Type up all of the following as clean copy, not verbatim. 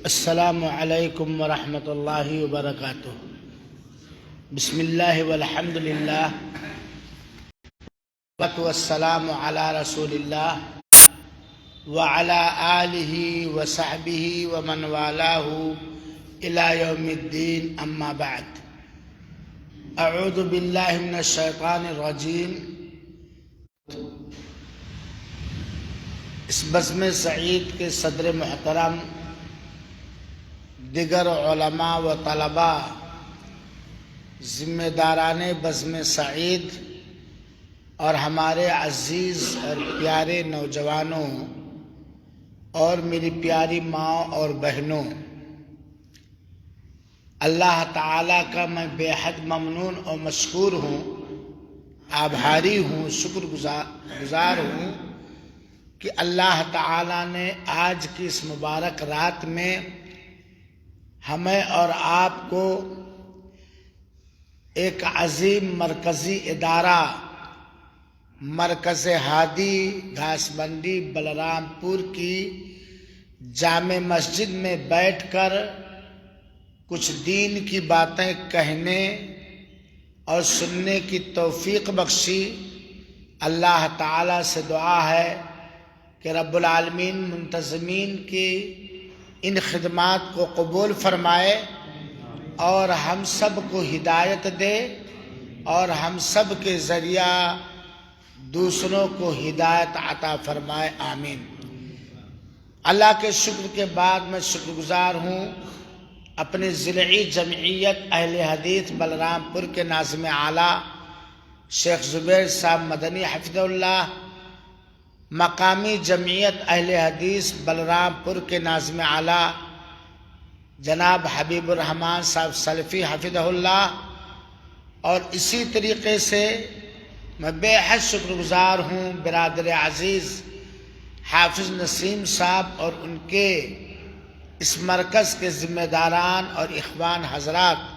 السلام علیکم ورحمۃ اللہ وبرکاتہ۔ بسم اللہ والحمد للہ والسلام علی رسول اللہ وعلی آلہ وصحبہ ومن والاہ الی یوم الدین، اما بعد۔ اعوذ باللہ من الشیطان الرجیم۔ اس بزم سعید کے صدر محترم، دیگر علماء و طلباء، ذمہ داران بزم سعید اور ہمارے عزیز اور پیارے نوجوانوں اور میری پیاری ماں اور بہنوں، اللہ تعالیٰ کا میں بے حد ممنون اور مشکور ہوں، آبھاری ہوں، شکر گزار ہوں کہ اللہ تعالیٰ نے آج کی اس مبارک رات میں ہمیں اور آپ کو ایک عظیم مرکزی ادارہ مرکز ہادی گھاس منڈی بلرام پور کی جامع مسجد میں بیٹھ کر کچھ دین کی باتیں کہنے اور سننے کی توفیق بخشی۔ اللہ تعالیٰ سے دعا ہے کہ رب العالمین منتظمین کی ان خدمات کو قبول فرمائے اور ہم سب کو ہدایت دے اور ہم سب کے ذریعہ دوسروں کو ہدایت عطا فرمائے، آمین۔ اللہ کے شکر کے بعد میں شکر گزار ہوں اپنے ضلعی جمعیت اہل حدیث بلرام پور کے ناظم اعلیٰ شیخ زبیر صاحب مدنی حفظہ اللہ، مقامی جمعیت اہل حدیث بلرام پور کے ناظم اعلیٰ جناب حبیب الرحمان صاحب سلفی حفظہ اللہ، اور اسی طریقے سے میں بے حد شکر گزار ہوں برادر عزیز حافظ نسیم صاحب اور ان کے اس مرکز کے ذمہ داران اور اخوان حضرات،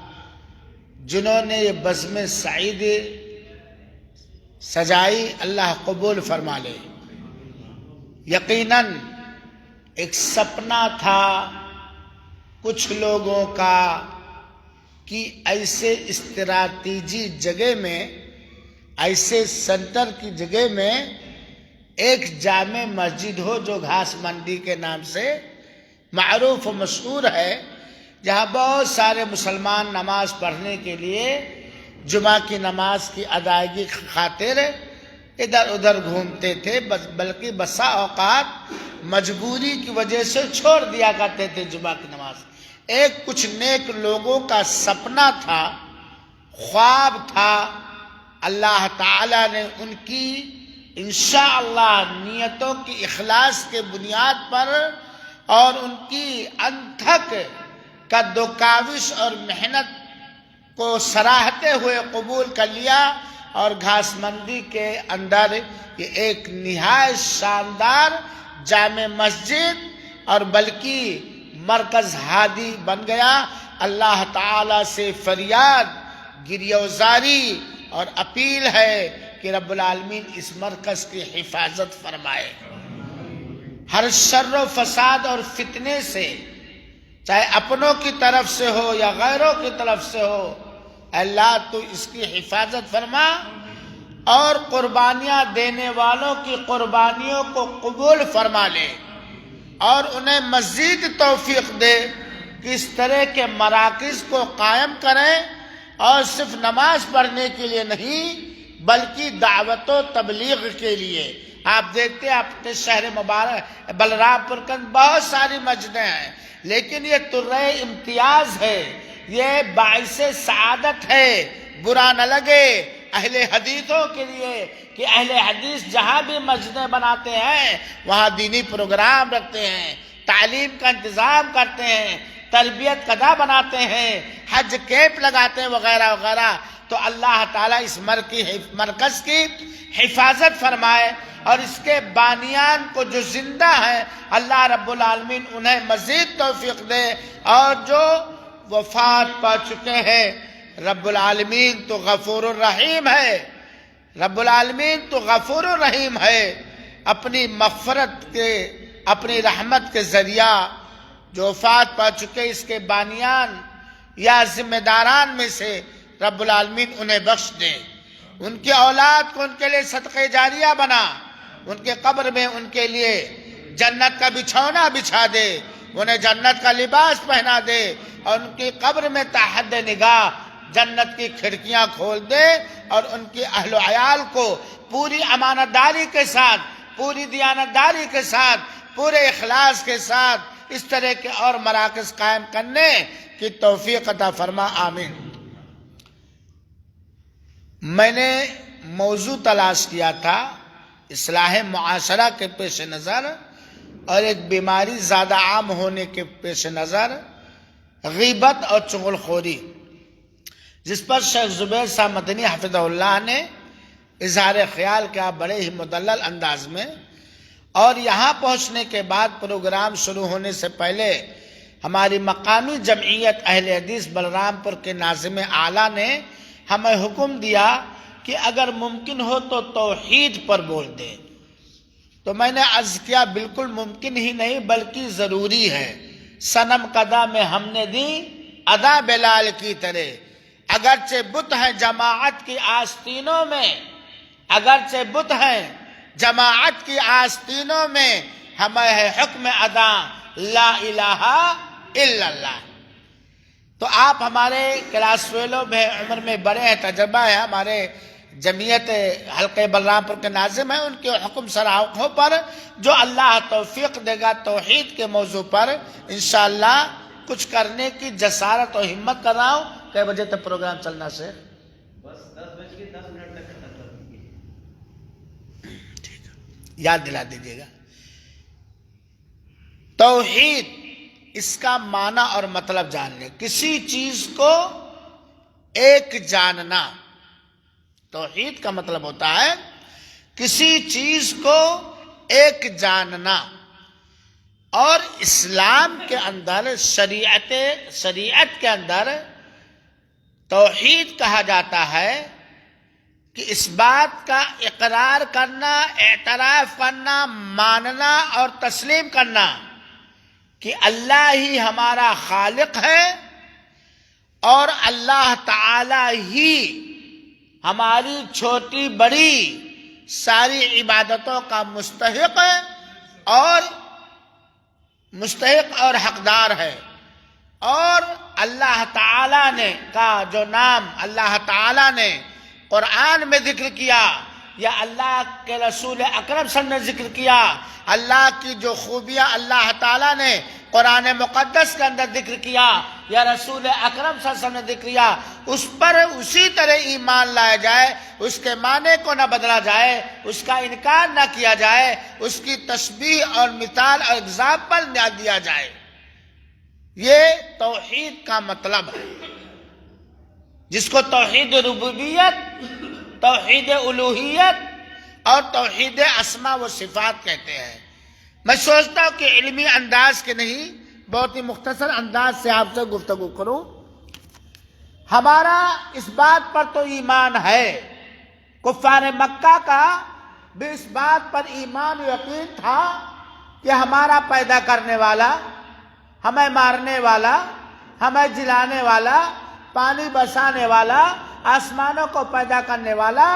جنہوں نے یہ بزم سعید سجائی، اللہ قبول فرما لے۔ یقیناً ایک سپنا تھا کچھ لوگوں کا کہ ایسے استراتیجی جگہ میں، ایسے سنٹر کی جگہ میں ایک جامع مسجد ہو جو گھاس منڈی کے نام سے معروف و مشہور ہے، جہاں بہت سارے مسلمان نماز پڑھنے کے لیے جمعہ کی نماز کی ادائیگی خاطر ادھر ادھر گھومتے تھے، بلکہ بسا اوقات مجبوری کی وجہ سے چھوڑ دیا کرتے تھے جمعہ کی نماز۔ ایک کچھ نیک لوگوں کا سپنا تھا، خواب تھا، اللہ تعالیٰ نے ان کی انشاءاللہ نیتوں کی اخلاص کے بنیاد پر اور ان کی انتھک قد و کاوش اور محنت کو سراہتے ہوئے قبول کر لیا، اور گھاس منڈی کے اندر یہ ایک نہایت شاندار جامع مسجد اور بلکہ مرکز ہادی بن گیا۔ اللہ تعالیٰ سے فریاد، گریہ‌وزاری اور اپیل ہے کہ رب العالمین اس مرکز کی حفاظت فرمائے، ہر شر و فساد اور فتنے سے، چاہے اپنوں کی طرف سے ہو یا غیروں کی طرف سے ہو، اللہ تو اس کی حفاظت فرما اور قربانیاں دینے والوں کی قربانیوں کو قبول فرما لے، اور انہیں مزید توفیق دے کہ اس طرح کے مراکز کو قائم کریں، اور صرف نماز پڑھنے کے لیے نہیں بلکہ دعوت و تبلیغ کے لیے۔ آپ دیکھتے ہیں اپنے شہر مبارک بلرام پور کے بہت ساری مسجدیں ہیں، لیکن یہ طرح امتیاز ہے، یہ باعث سعادت ہے، برا نہ لگے اہل حدیثوں کے لیے کہ اہل حدیث جہاں بھی مسجدیں بناتے ہیں وہاں دینی پروگرام رکھتے ہیں، تعلیم کا انتظام کرتے ہیں، تربیت قدہ بناتے ہیں، حج کیمپ لگاتے ہیں وغیرہ وغیرہ۔ تو اللہ تعالیٰ اس مرکز کی حفاظت فرمائے، اور اس کے بانیان کو جو زندہ ہیں اللہ رب العالمین انہیں مزید توفیق دے، اور جو وفات پا چکے ہیں رب العالمین تو غفور الرحیم ہے، رب العالمین تو غفور الرحیم ہے، اپنی مغفرت کے، اپنی رحمت کے ذریعہ جو وفات پا چکے اس کے بانیان یا ذمہ داران میں سے رب العالمین انہیں بخش دے، ان کی اولاد کو ان کے لیے صدقہ جاریہ بنا، ان کے قبر میں ان کے لیے جنت کا بچھونا بچھا دے، انہیں جنت کا لباس پہنا دے، اور ان کی قبر میں تا حد نگاہ جنت کی کھڑکیاں کھول دے، اور ان کی اہل و عیال کو پوری امانت داری کے ساتھ، پوری دیانت داری کے ساتھ، پورے اخلاص کے ساتھ اس طرح کے اور مراکز قائم کرنے کی توفیق عطا فرما، آمین۔ میں نے موضوع تلاش کیا تھا اصلاح معاشرہ کے پیش نظر اور ایک بیماری زیادہ عام ہونے کے پیش نظر، غیبت اور چغل خوری، جس پر شیخ زبیر صاحب مدنی حفظہ اللہ نے اظہار خیال کیا بڑے ہی مدلل انداز میں، اور یہاں پہنچنے کے بعد پروگرام شروع ہونے سے پہلے ہماری مقامی جمعیت اہل حدیث بلرام پور کے ناظم اعلیٰ نے ہمیں حکم دیا کہ اگر ممکن ہو تو توحید پر بول دیں، تو میں نے عرض کیا بالکل ممکن ہی نہیں بلکہ ضروری ہے۔ صنم قدا میں ہم نے دی ادا بلال کی طرح، اگرچہ بت ہیں جماعت کی آستینوں میں، اگرچہ بت ہیں جماعت کی آستینوں میں، ہمیں ہے حکم ادا لا الہ الا اللہ۔ تو آپ ہمارے کلاس فیلو میں عمر میں بڑے ہیں، تجربہ ہے، ہمارے جمعیت حلقہ بلرام پور کے ناظم ہیں، ان کے حکم سراحوں پر جو اللہ توفیق دے گا توحید کے موضوع پر انشاءاللہ کچھ کرنے کی جسارت و ہمت کر رہا ہوں۔ کئے بجے تک پروگرام چلنا سے؟ بس 10:10 تک ختم کر دیجیے۔ ٹھیک ہے، یاد دلا دیجیے گا۔ توحید، اس کا معنی اور مطلب جان لیں، کسی چیز کو ایک جاننا۔ توحید کا مطلب ہوتا ہے کسی چیز کو ایک جاننا، اور اسلام کے اندر شریعت کے اندر توحید کہا جاتا ہے کہ اس بات کا اقرار کرنا، اعتراف کرنا، ماننا اور تسلیم کرنا کہ اللہ ہی ہمارا خالق ہے، اور اللہ تعالی ہی ہماری چھوٹی بڑی ساری عبادتوں کا مستحق اور حقدار ہے۔ اور اللہ تعالی نے کا جو نام اللہ تعالی نے قرآن میں ذکر کیا، یا اللہ کے رسول اکرم صلی اللہ علیہ وسلم نے ذکر کیا، اللہ کی جو خوبیاں اللہ تعالیٰ نے قرآن مقدس کے اندر ذکر کیا یا رسول اکرم صلی اللہ علیہ وسلم نے ذکر کیا، اس پر اسی طرح ایمان لایا جائے، اس کے معنی کو نہ بدلا جائے، اس کا انکار نہ کیا جائے، اس کی تشبیہ اور مثال اور اگزامپل نہ دیا جائے۔ یہ توحید کا مطلب ہے، جس کو توحید ربوبیت، توحید الوہیت اور توحید اسماء و صفات کہتے ہیں۔ میں سوچتا ہوں کہ علمی انداز کے نہیں، بہت ہی مختصر انداز سے آپ سے گفتگو کروں۔ ہمارا اس بات پر تو ایمان ہے، کفار مکہ کا بھی اس بات پر ایمان و یقین تھا کہ ہمارا پیدا کرنے والا، ہمیں مارنے والا، ہمیں جلانے والا، پانی برسانے والا، آسمانوں کو پیدا کرنے والا،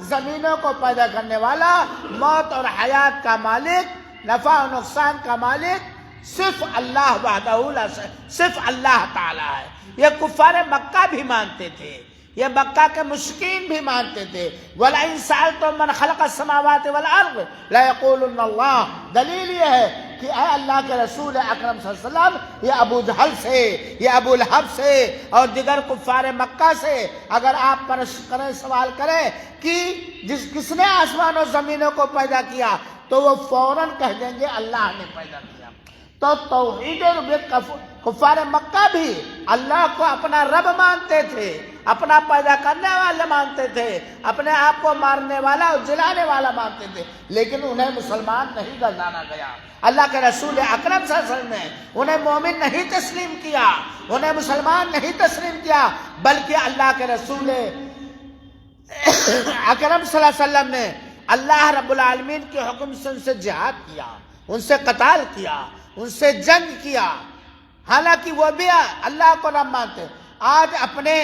زمینوں کو پیدا کرنے والا، موت اور حیات کا مالک، نفع و نقصان کا مالک صرف اللہ وحدہ لا شریک، صرف اللہ تعالی ہے۔ یہ کفار مکہ بھی مانتے تھے، یہ مکہ کے مشرکین بھی مانتے تھے۔ وَلَئِن سَأَلْتُم مَّنْ خَلَقَ السَّمَاوَاتِ وَالْأَرْضِ لَيَقُولُنَّ اللَّهُ۔ دلیل یہ ہے کہ اے اللہ کے رسول اکرم صلی اللہ علیہ وسلم، یہ ابو جہل سے، یہ ابو لہب سے اور دیگر کفار مکہ سے اگر آپ کریں سوال کریں کہ کس نے آسمان و زمینوں کو پیدا کیا، تو وہ فوراً کہہ دیں گے اللہ نے پیدا کیا۔ تو توحید کفار مکہ بھی اللہ کو اپنا رب مانتے تھے، اپنا پیدا کرنے والا مانتے تھے، اپنے آپ کو مارنے والا اور جلانے والا مانتے تھے، لیکن انہیں مسلمان نہیں گردانا گیا۔ اللہ کے رسول اکرم صلی اللہ علیہ وسلم نے انہیں مومن نہیں تسلیم کیا، انہیں مسلمان نہیں تسلیم کیا، بلکہ اللہ کے رسول اکرم صلی اللہ علیہ وسلم نے اللہ رب العالمین کے حکم سے ان سے جہاد کیا، ان سے قتال کیا، ان سے جنگ کیا، حالانکہ وہ بھی اللہ کو رب مانتے ہیں۔ آج اپنے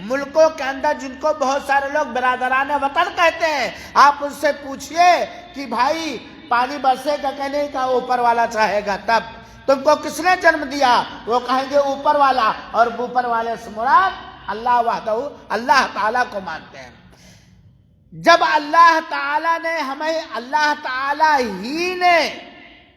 ملکوں کے اندر جن کو بہت سارے لوگ برادران وطن کہتے ہیں، آپ ان سے پوچھئے کہ بھائی پانی برسے گا کہ نہیں، کا اوپر والا چاہے گا تب۔ تم کو کس نے جنم دیا؟ وہ کہیں گے اوپر والا، اور اوپر والے سے مراد اللہ وحدہ، اللہ تعالیٰ کو مانتے ہیں۔ جب اللہ تعالیٰ نے ہمیں، اللہ تعالیٰ ہی نے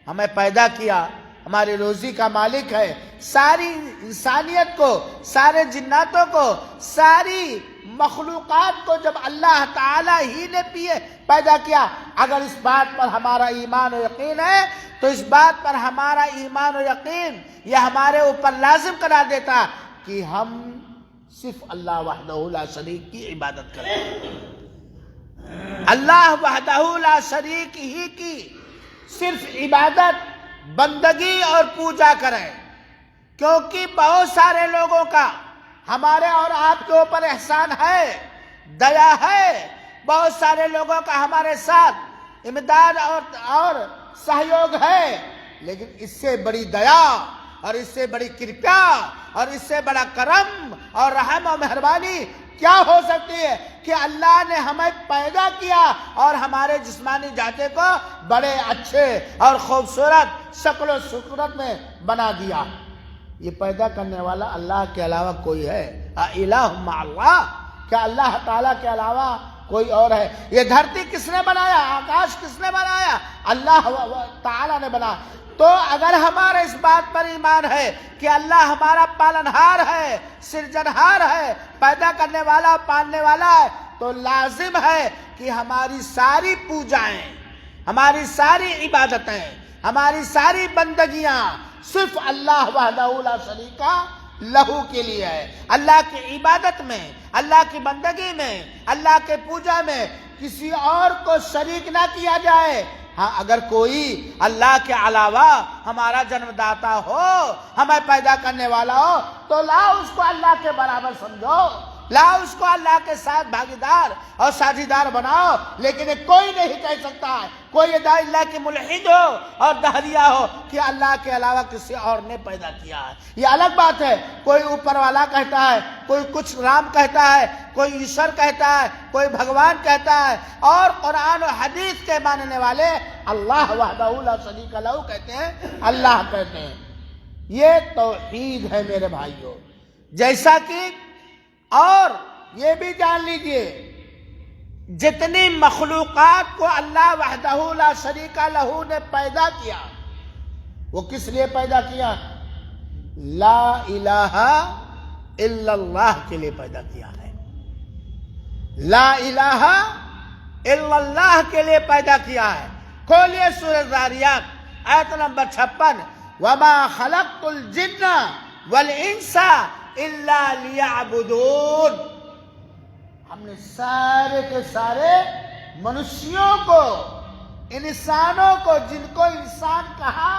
ہمیں پیدا کیا، ہماری روزی کا مالک ہے، ساری انسانیت کو، سارے جناتوں کو، ساری مخلوقات کو جب اللہ تعالیٰ ہی نے پیدا کیا، اگر اس بات پر ہمارا ایمان و یقین ہے تو اس بات پر ہمارا ایمان و یقین یہ ہمارے اوپر لازم کرا دیتا کہ ہم صرف اللہ وحدہ لا شریک کی عبادت کریں، اللہ وحدہ لا شریک ہی کی صرف عبادت، بندگی اور پوجا کریں۔ کیونکہ بہت سارے لوگوں کا ہمارے اور آپ کے اوپر احسان ہے، دیا ہے، بہت سارے لوگوں کا ہمارے ساتھ امداد اور سہیوگ ہے، لیکن اس سے بڑی دیا اور اس سے بڑی کرپیا اور اس سے بڑا کرم اور رحم و مہربانی کیا ہو سکتی ہے کہ اللہ نے ہمیں پیدا کیا اور ہمارے جسمانی ڈھانچے کو بڑے اچھے اور خوبصورت شکل و صورت میں بنا دیا۔ یہ پیدا کرنے والا اللہ کے علاوہ کوئی ہے؟ الہ مع اللہ، کیا اللہ تعالیٰ کے علاوہ کوئی اور ہے؟ یہ دھرتی کس نے بنایا؟ آکاش کس نے بنایا؟ اللہ تعالیٰ نے بنا۔ تو اگر ہمارا اس بات پر ایمان ہے کہ اللہ ہمارا پالنہار ہے، سرجنہار ہے، پیدا کرنے والا، پالنے والا ہے، تو لازم ہے کہ ہماری ساری پوجائیں، ہماری ساری عبادتیں، ہماری ساری بندگیاں صرف اللہ وحدہ لا شریک لہو کے لیے ہے۔ اللہ کی عبادت میں، اللہ کی بندگی میں، اللہ کے پوجا میں کسی اور کو شریک نہ کیا جائے۔ ہاں، اگر کوئی اللہ کے علاوہ ہمارا جنم داتا ہو، ہمیں پیدا کرنے والا ہو، تو لاؤ اس کو اللہ کے برابر سمجھو، لاؤ اس کو اللہ کے ساتھ بھاگیدار اور ساجھیدار بناؤ۔ لیکن کوئی نہیں کہہ سکتا ہے، کوئی اللہ کے ملحد ہو اور دہریہ ہو کہ اللہ کے علاوہ کسی اور نے پیدا کیا ہے۔ یہ الگ بات ہے، کوئی اوپر والا کہتا ہے، کوئی کچھ رام کہتا ہے، کوئی ایشور کہتا ہے، کوئی بھگوان کہتا ہے، اور قرآن و حدیث کے ماننے والے اللہ وحدہ لا شریک لہ کہتے ہیں، اللہ کہتے ہیں۔ یہ توحید ہے میرے بھائیوں۔ جیسا کہ اور یہ بھی جان لیجئے، جتنی مخلوقات کو اللہ وحدہ لا شریک لہ نے پیدا کیا، وہ کس لیے پیدا کیا؟ لا الہ الا اللہ کے لیے پیدا کیا ہے۔ لا الہ الا اللہ کے لیے پیدا کیا ہے۔ کھولیے سورۃ ذاریات آیت نمبر 56، وما خلقت الجن والانس الا لیعبدون۔ ہم نے سارے کے سارے منشیوں کو، انسانوں کو، جن کو انسان کہا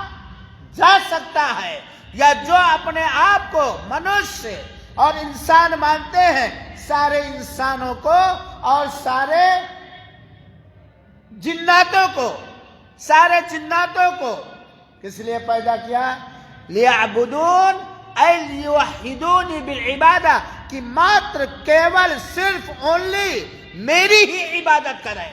جا سکتا ہے یا جو اپنے آپ کو منشیہ اور انسان مانتے ہیں، سارے انسانوں کو اور سارے جناتوں کو، سارے جناتوں کو کس لیے پیدا کیا؟ لیعبدون اے لیوحدونی بالعبادہ، کہ ماتر کیول صرف اونلی میری ہی عبادت کریں،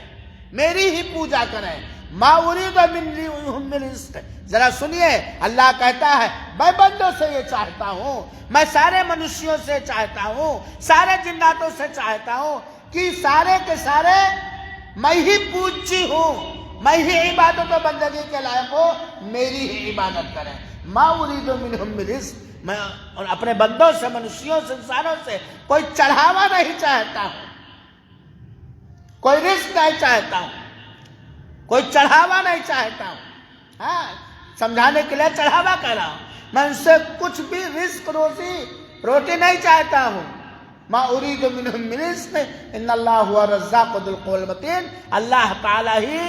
میری ہی پوجا کریں۔ ما ارید منہم من رزق، ذرا سنیے، اللہ کہتا ہے میں بندوں سے یہ چاہتا ہوں، میں سارے منشیوں سے چاہتا ہوں، سارے جناتوں سے چاہتا ہوں کہ سارے کے سارے میں ہی پوجی ہوں، میں ہی عبادت و بندگی کے لائق ہوں، میری ہی عبادت کریں۔ ما ارید منہم من رزق، میں اپنے بندوں سے، منشیوں سے، انسانوں سے کوئی چڑھاوا نہیں چاہتا ہوں، کوئی رزق نہیں چاہتا ہوں، کوئی چڑھاوا نہیں چاہتا ہوں۔ ہاں، سمجھانے کے لیے چڑھاوا کہہ رہا ہوں، میں ان سے کچھ بھی رزق، روٹی نہیں چاہتا ہوں۔ ما ارید منہم من رزق ان اللہ هو الرزاق ذو القوة المتین، اللہ تعالیٰ ہی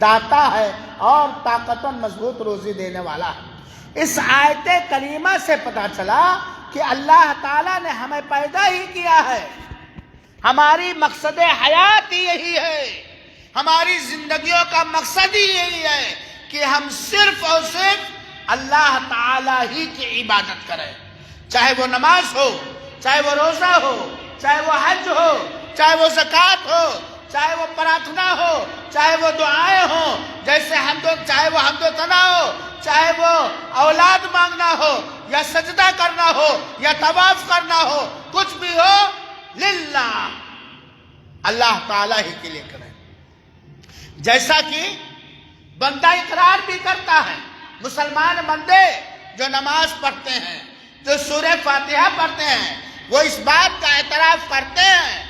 داتا ہے اور طاقتور مضبوط روزی دینے والا ہے۔ اس آیت کریمہ سے پتہ چلا کہ اللہ تعالیٰ نے ہمیں پیدا ہی کیا ہے، ہماری مقصد حیات ہی یہی ہے، ہماری زندگیوں کا مقصد ہی یہی ہے کہ ہم صرف اور صرف اللہ تعالی ہی کی عبادت کرے، چاہے وہ نماز ہو، چاہے وہ روزہ ہو، چاہے وہ حج ہو، چاہے وہ زکوٰۃ ہو، چاہے وہ پرارتھنا ہو، چاہے وہ دعائیں ہوں، جیسے چاہے وہ حمد و ثنا ہو، چاہے وہ اولاد مانگنا ہو یا سجدہ کرنا ہو یا طواف کرنا ہو، کچھ بھی ہو للہ، اللہ تعالیٰ ہی کے لیے کریں۔ جیسا کہ بندہ اقرار بھی کرتا ہے، مسلمان بندے جو نماز پڑھتے ہیں، جو سورہ فاتحہ پڑھتے ہیں، وہ اس بات کا اعتراف کرتے ہیں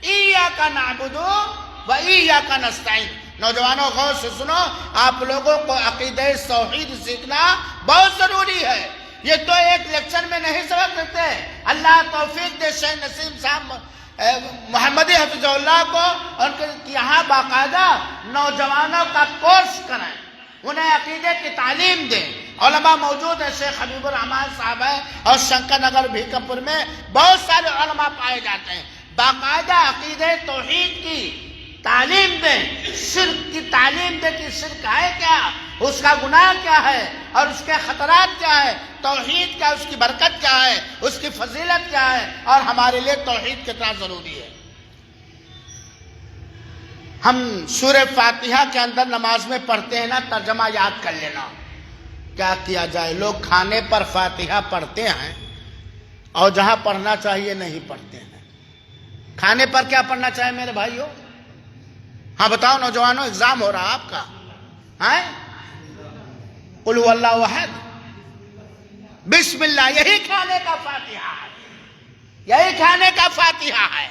ایاک نعبد و ایاک نستعین۔ نوجوانوں غور سے سنو، آپ لوگوں کو عقیدہ توحید سیکھنا بہت ضروری ہے، یہ تو ایک لیکچر میں نہیں سبق سکتے۔ اللہ توفیق دے شیخ نسیم صاحب محمدی حفظ اللہ کو، ان کے یہاں باقاعدہ نوجوانوں کا کورس کرائیں، انہیں عقیدے کی تعلیم دیں۔ علماء موجود ہیں، شیخ حبیب الرحمان صاحب ہیں، اور شنکر نگر بھیکمپور میں بہت سارے علماء پائے جاتے ہیں، باقاعدہ عقیدہ توحید کی تعلیم دیں، شرک کی تعلیم دیں کہ شرک ہے کیا، اس کا گناہ کیا ہے اور اس کے خطرات کیا ہے، توحید کیا، اس کی برکت کیا ہے، اس کی فضیلت کیا ہے، اور ہمارے لیے توحید کتنا ضروری ہے۔ ہم سورہ فاتحہ کے اندر نماز میں پڑھتے ہیں نا، ترجمہ یاد کر لینا۔ کیا کیا جائے، لوگ کھانے پر فاتحہ پڑھتے ہیں اور جہاں پڑھنا چاہیے نہیں پڑھتے ہیں۔ کھانے پر کیا پڑھنا چاہیے میرے بھائیوں؟ ہاں بتاؤ نوجوانوں، ایگزام ہو رہا آپ کا، قل هو اللہ احد، بسم اللہ، یہی کھانے کا فاتحہ ہے، یہی کھانے کا فاتحہ ہے۔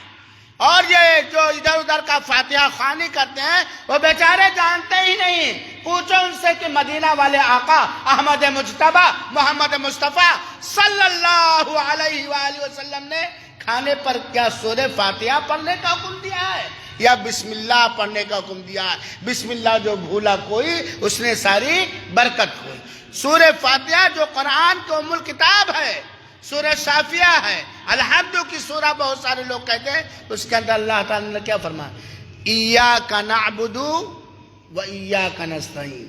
اور یہ جو ادھر ادھر کا فاتحہ خوانی کرتے ہیں، وہ بیچارے جانتے ہی نہیں۔ پوچھو ان سے کہ مدینہ والے آقا احمد مجتبی محمد مصطفیٰ صلی اللہ علیہ وآلہ وسلم نے کھانے پر کیا سورہ فاتحہ پڑھنے کا حکم دیا ہے یا بسم اللہ پڑھنے کا حکم دیا ہے؟ بسم اللہ جو بھولا کوئی، اس نے ساری برکت ہوئی۔ سورہ فاتحہ جو قرآن کی ام الکتاب ہے، سورہ شافیہ ہے، الحمد کی سورہ بہت سارے لوگ کہتے ہیں، اس کے اندر اللہ تعالیٰ نے کیا فرمایا؟ ایاک نعبد و ایاک نستعین۔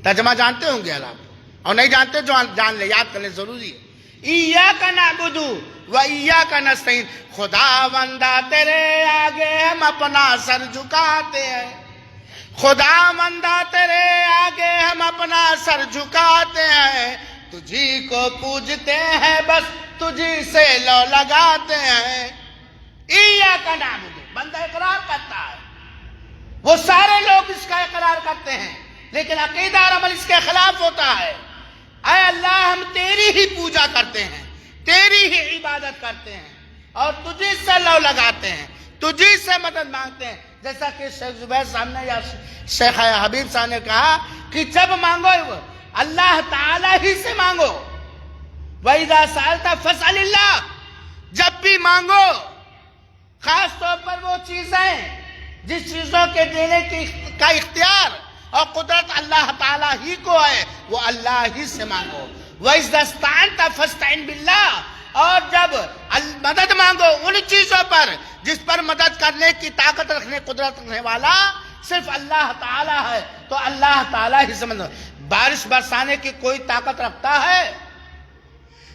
ترجمہ جانتے ہوں گے آپ، اور نہیں جانتے جو جان لے، یاد کرنے ضروری ہے۔ ایاک نعبد و ایاک نستعین، خدا بندہ تیرے آگے ہم اپنا سر جھکاتے ہیں، خدا بندہ تیرے آگے ہم اپنا سر جھکاتے ہیں، تجھی کو پوجتے ہیں، بس تجھی سے لو لگاتے ہیں۔ ایاک نعبد، بندہ اقرار کرتا ہے، وہ سارے لوگ اس کا اقرار کرتے ہیں، لیکن عقیدہ اور عمل اس کے خلاف ہوتا ہے۔ اے اللہ، ہم تیری ہی پوجا کرتے ہیں، تیری ہی عبادت کرتے ہیں، اور تجھی سے لو لگاتے ہیں، تجھی سے مدد مانگتے ہیں۔ جیسا کہ شیخ زبیر صاحب نے یا شیخ حبیب صاحب نے کہا کہ جب مانگو اللہ تعالیٰ ہی سے مانگو، وَإِذَا سَأَلْتَ فَاسْأَلِ اللَّهِ، جب بھی مانگو، خاص طور پر وہ چیزیں جس چیزوں کے دینے کا اختیار اور قدرت اللہ تعالیٰ ہی کو ہے، وہ اللہ ہی سے مانگو۔ وَإِذَا اسْتَعَنْتَ فَاسْتَعِنْ بِاللَّهِ، اور جب مدد مانگو ان چیزوں پر جس پر مدد کرنے کی طاقت رکھنے، قدرت رکھنے والا صرف اللہ تعالیٰ ہے، تو اللہ تعالیٰ ہی سے مانگو۔ بارش برسانے کی کوئی طاقت رکھتا ہے؟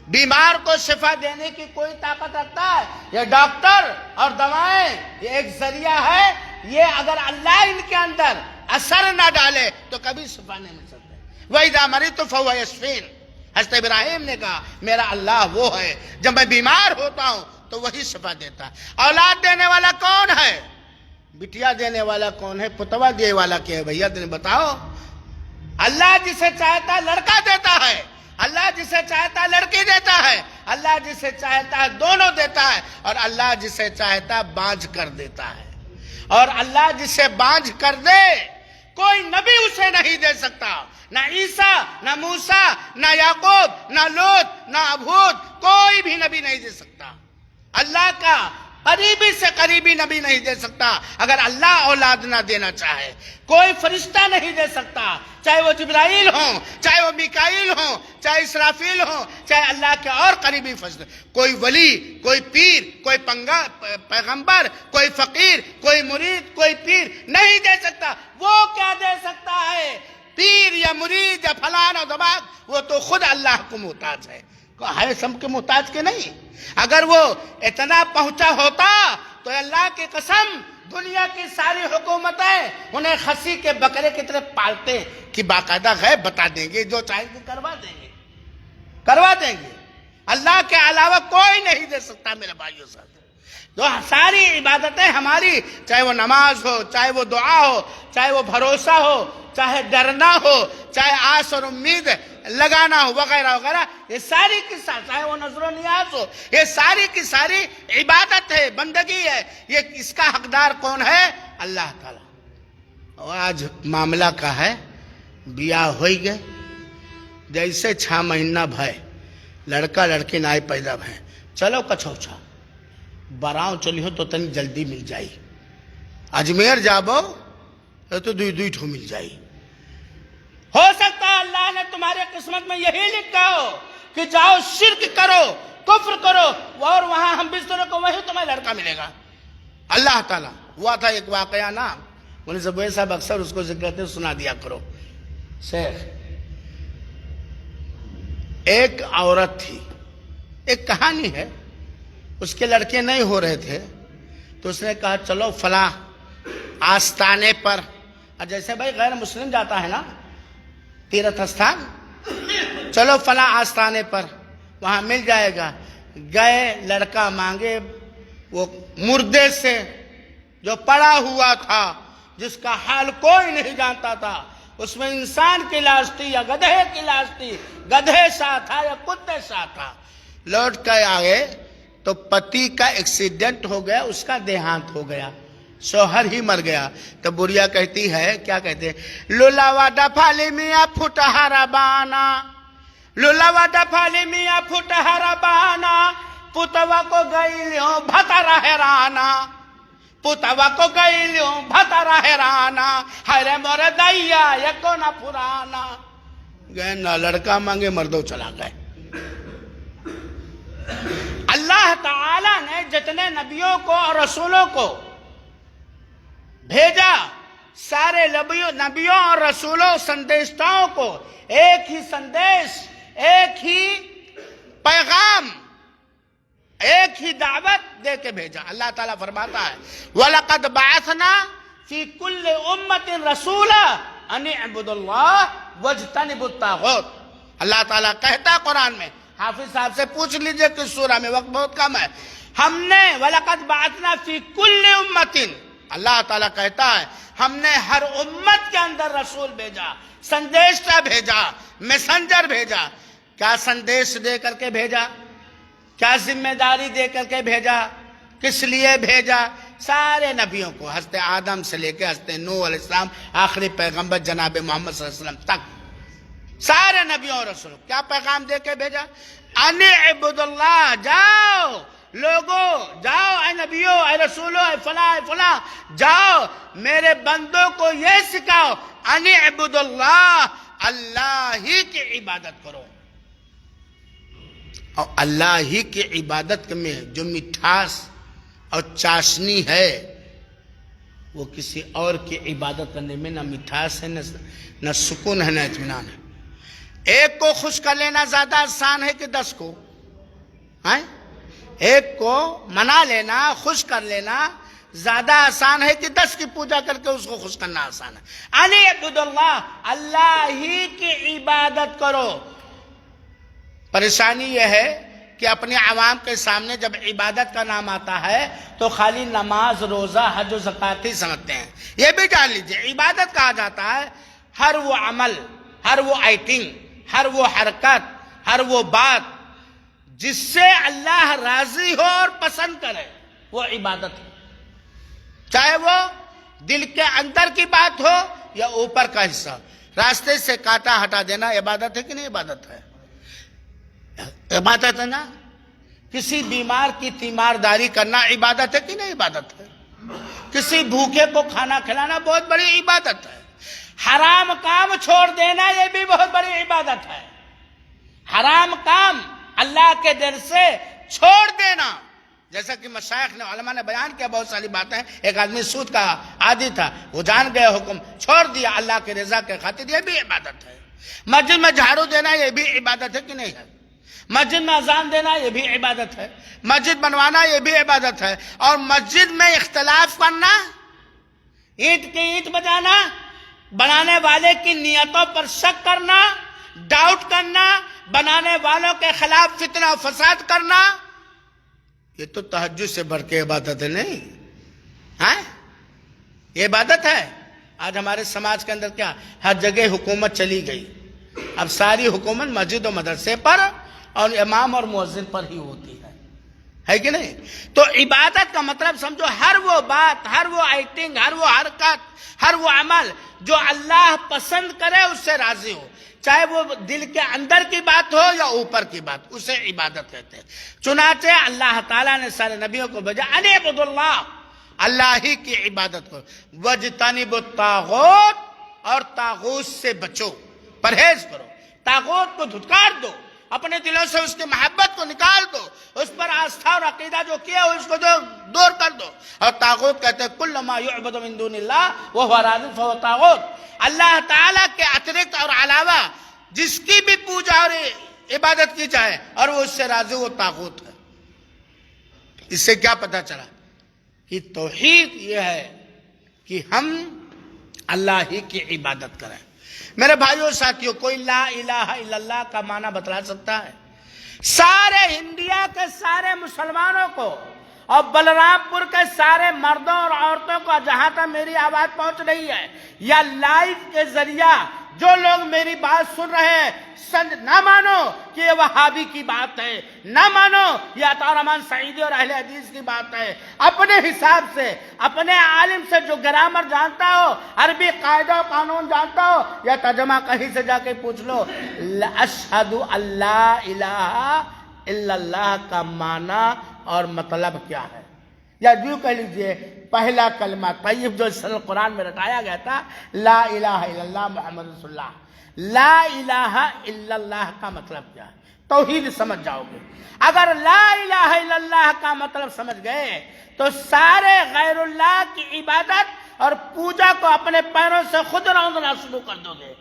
بیمار کو شفا دینے کی کوئی طاقت رکھتا ہے؟ یہ ڈاکٹر اور دوائیں یہ ایک ذریعہ ہے، یہ اگر اللہ ان کے اندر اثر نہ ڈالے تو کبھی شفا نہیں مل سکتے۔ وَإِذَا مَرِضْتُ فَهُوَ يَشْفِينِ، حضرت ابراہیم نے کہا میرا اللہ وہ ہے، جب میں بیمار ہوتا ہوں تو وہی شفا دیتا ہے۔ اولاد دینے والا کون ہے؟ بٹیا دینے والا کون ہے؟ پتوا دینے والا کیا ہے بھیا؟ بتاؤ۔ اللہ جسے چاہتا ہے لڑکا دیتا ہے، اللہ جسے چاہتا ہے لڑکی دیتا ہے، اللہ جسے چاہتا ہے دونوں دیتا ہے، اور اللہ جسے چاہتا ہے بانجھ کر دیتا ہے، اور اللہ جسے بانجھ کر دے کوئی نبی اسے نہیں دے سکتا، نہ عیسیٰ، نہ موسیٰ، نہ یعقوب، نہ لوط، نہ ہود، کوئی بھی نبی نہیں دے سکتا۔ اللہ کا قریبی سے قریبی نبی نہیں دے سکتا اگر اللہ اولاد نہ دینا چاہے۔ کوئی فرشتہ نہیں دے سکتا، چاہے وہ جبرائیل ہوں، چاہے وہ میکائیل ہوں، چاہے اسرافیل ہوں، چاہے اللہ کے اور قریبی فرشتے، کوئی ولی، کوئی پیر، کوئی پیغمبر، کوئی فقیر، کوئی مرید، کوئی پیر نہیں دے سکتا۔ وہ کیا دے سکتا ہے؟ پیر یا مرید یا فلان و دماغ، وہ تو خود اللہ کو محتاج ہے ہم کے محتاج کے نہیں. اگر وہ اتنا پہنچا ہوتا تو اللہ کی قسم دنیا کی ساری حکومتیں انہیں خسی کے بکرے کی طرح پالتے کہ باقاعدہ غیب بتا دیں گے، جو چاہیں گے کروا دیں گے. اللہ کے علاوہ کوئی نہیں دے سکتا میرے بھائیوں سے. جو ساری عبادتیں ہماری، چاہے وہ نماز ہو، چاہے وہ دعا ہو، چاہے وہ بھروسہ ہو، چاہے ڈرنا ہو، چاہے آس اور امید لگانا ہو، وغیرہ وغیرہ، یہ ساری کی ساری، چاہے وہ نظر و نیاز ہو، یہ ساری کی ساری عبادت ہے، بندگی ہے. یہ اس کا حقدار کون ہے؟ اللہ تعالیٰ. اور آج معاملہ کا ہے بیاہ ہوئی گئے، جیسے 6 مہینہ بھائے لڑکا لڑکی نائے پیدا بھائے، چلو کچھوچا براؤں چلی ہو تو تنی جلدی مل جائی. اجمیر جابو تو دوئی ٹھو مل جائی. ہو سکتا ہے اللہ نے تمہارے قسمت میں یہی لکھا ہو کہ جاؤ شرک کرو، کفر کرو، اور وہاں ہم بستروں کو وہی تمہیں لڑکا ملے گا. اللہ تعالیٰ. ہوا تھا ایک واقعہ نا، انہیں زبوئے صاحب اکثر اس کو ذکر کرتے سنا دیا کرو. شیخ، ایک عورت تھی، ایک کہانی ہے، اس کے لڑکے نہیں ہو رہے تھے تو اس نے کہا چلو فلاں آستانے پر، جیسے بھائی غیر مسلم جاتا ہے نا تیرتھ استھان، چلو فلاں آستانے پر وہاں مل جائے گا. گئے، لڑکا مانگے، وہ مردے سے جو پڑا ہوا تھا، جس کا حال کوئی نہیں جانتا تھا، اس میں انسان کی لاش تھی یا گدھے کی لاش تھی، گدھے سا تھا یا کتے سا تھا. لوٹ کے آئے تو پتی کا ایکسیڈنٹ ہو گیا، اس کا دیہانت ہو گیا، شوہر ہی مر گیا. تو بڑھیا کہتی ہے، کیا کہتے ہیں، لولا واڈا پھالی میاں پھٹہارا بانا، لولا واڈا پھالی میاں پھٹہارا بانا، پتوا کو گئیلیوں بھتارا حیرانا، پتوا کو گئیلیوں بھتارا حیرانا، ہرے مور دائیا یکو نہ پرانا. گئے نہ لڑکا مانگے، مردوں چلا گئے. اللہ تعالیٰ نے جتنے نبیوں کو اور رسولوں کو بھیجا، سارے نبیوں اور رسولوں سندیشتاؤں کو ایک ہی سندیش، ایک ہی پیغام، ایک ہی دعوت دے کے بھیجا. اللہ تعالیٰ فرماتا ہے وَلَقَدْ بَعَثْنَا فِي كُلِّ أُمَّةٍ رَسُولًا أَنِ اعْبُدُوا اللَّهَ وَاجْتَنِبُوا الطَّاغُوتَ. اللہ تعالیٰ کہتا ہے قرآن میں، حافظ صاحب سے پوچھ لیجئے کس سورہ میں، وقت بہت کم ہے. ہم نے وَلَقَدْ بَعَثْنَا فِي كُلِّ أُمَّةٍ، اللہ تعالیٰ کہتا ہے ہم نے ہر امت کے اندر رسول بھیجا، سندیشہ بھیجا، میسنجر بھیجا. کیا سندیش دے کر کے بھیجا؟ کیا ذمہ داری دے کر کے بھیجا؟ کس لیے بھیجا؟ سارے نبیوں کو، حضرت آدم سے لے کے حضرت نوح علیہ السلام، آخری پیغمبر جناب محمد صلی اللہ علیہ وسلم تک، سارے نبیوں اور رسولوں کیا پیغام دے کے بھیجا؟ ان اعبدوا اللہ، جاؤ لوگوں، جاؤ اے نبیوں، اے رسولوں، اے فلاں اے فلاں، جاؤ میرے بندوں کو یہ سکھاؤ، ان اعبدوا اللہ، اللہ ہی کی عبادت کرو. اور اللہ ہی کی عبادت میں جو مٹھاس اور چاشنی ہے، وہ کسی اور کی عبادت کرنے میں نہ مٹھاس ہے، نہ سکون ہے، نہ اطمینان ہے. ایک کو خوش کر لینا زیادہ آسان ہے کہ 10 کو. ایک کو منا لینا، خوش کر لینا زیادہ آسان ہے کہ 10 کی پوجا کر کے اس کو خوش کرنا آسان ہے. انی عبد اللہ، اللہ ہی کی عبادت کرو. پریشانی یہ ہے کہ اپنے عوام کے سامنے جب عبادت کا نام آتا ہے تو خالی نماز، روزہ، حج و زکوٰۃ ہی سمجھتے ہیں. یہ بھی جان لیجئے عبادت کہا جاتا ہے ہر وہ عمل، ہر وہ آئٹنگ، ہر وہ حرکت، ہر وہ بات جس سے اللہ راضی ہو اور پسند کرے، وہ عبادت ہے. چاہے وہ دل کے اندر کی بات ہو یا اوپر کا حصہ. راستے سے کانٹا ہٹا دینا عبادت ہے کہ نہیں عبادت ہے؟ عبادت ہے نا. کسی بیمار کی تیمارداری کرنا عبادت ہے کہ نہیں عبادت ہے؟ کسی بھوکے کو کھانا کھلانا بہت بڑی عبادت ہے. حرام کام چھوڑ دینا یہ بھی بہت بڑی عبادت ہے. حرام کام اللہ کے ڈر سے چھوڑ دینا جیسا کہ مشائخ نے علماء نے بیان کیا بہت ساری باتیں. ایک آدمی سود کا عادی تھا, وہ جان گیا حکم, چھوڑ دیا اللہ کی رضا کے خاطر, یہ بھی عبادت ہے. مسجد میں جھاڑو دینا یہ بھی عبادت ہے کہ نہیں ہے؟ مسجد میں اذان دینا یہ بھی عبادت ہے. مسجد بنوانا یہ بھی عبادت ہے. اور مسجد میں اختلاف کرنا, اینٹ کی اینٹ بجانا, بنانے والے کی نیتوں پر شک کرنا, ڈاؤٹ کرنا, بنانے والوں کے خلاف فتنہ و فساد کرنا, یہ تو تہجد سے بڑھ کے عبادت ہے نہیں؟ ہاں یہ عبادت ہے. آج ہمارے سماج کے اندر کیا, ہر جگہ حکومت چلی گئی. اب ساری حکومت مسجد و مدرسے پر اور امام اور مؤذن پر ہی ہوتی ہے کہ نہیں؟ تو عبادت کا مطلب سمجھو ہر وہ بات, ہر وہ ایکٹنگ, ہر وہ حرکت, ہر وہ عمل جو اللہ پسند کرے اس سے راضی ہو, چاہے وہ دل کے اندر کی بات ہو یا اوپر کی بات, اسے عبادت کہتے ہیں. چنانچہ اللہ تعالیٰ نے سارے نبیوں کو بھیجا, ان اعبدوا اللہ, اللہ ہی کی عبادت کرو, واجتنبوا الطاغوت, اور طاغوت سے بچو, پرہیز کرو. طاغوت کو دھتکار دو, اپنے دلوں سے اس کی محبت کو نکال دو, اس پر آستھا اور عقیدہ جو کیا ہو اس کو جو دور کر دو. اور طاغوت کہتے ہیں کل ما یعبد من دون اللہ وهو راض فهو طاغوت, اللہ تعالیٰ کے اترکت اور علاوہ جس کی بھی پوجا اور عبادت کی جائے اور وہ اس سے راضی, وہ طاغوت ہے. اس سے کیا پتہ چلا کہ توحید یہ ہے کہ ہم اللہ ہی کی عبادت کریں. میرے بھائیوں ساتھیوں, کوئی لا الہ الا اللہ کا معنی بتلا سکتا ہے؟ سارے انڈیا کے سارے مسلمانوں کو اور بلرام پور کے سارے مردوں اور عورتوں کو, جہاں تک میری آواز پہنچ رہی ہے یا لائیو کے ذریعہ جو لوگ میری بات سن رہے ہیں, نہ مانو کہ یہ وہابی کی بات ہے, نہ مانو یہ عطا الرحمن سعیدی اور اہل حدیث کی بات ہے. اپنے حساب سے, اپنے عالم سے جو گرامر جانتا ہو, عربی قاعدہ و قانون جانتا ہو, یا ترجمہ کہیں سے جا کے پوچھ لو, اشہد اللہ الہ الا اللہ کا معنی اور مطلب کیا ہے. یا یوں کہہ لیجئے, پہلا کلمہ طیب جو قرآن میں رٹایا گیا تھا, لا الہ الا اللہ محمد رسول اللہ. لا الہ الا اللہ کا مطلب کیا ہے؟ توحید سمجھ جاؤ گے. اگر لا الہ الا اللہ کا مطلب سمجھ گئے تو سارے غیر اللہ کی عبادت اور پوجا کو اپنے پیروں سے خود روندنا شروع کر دو گے.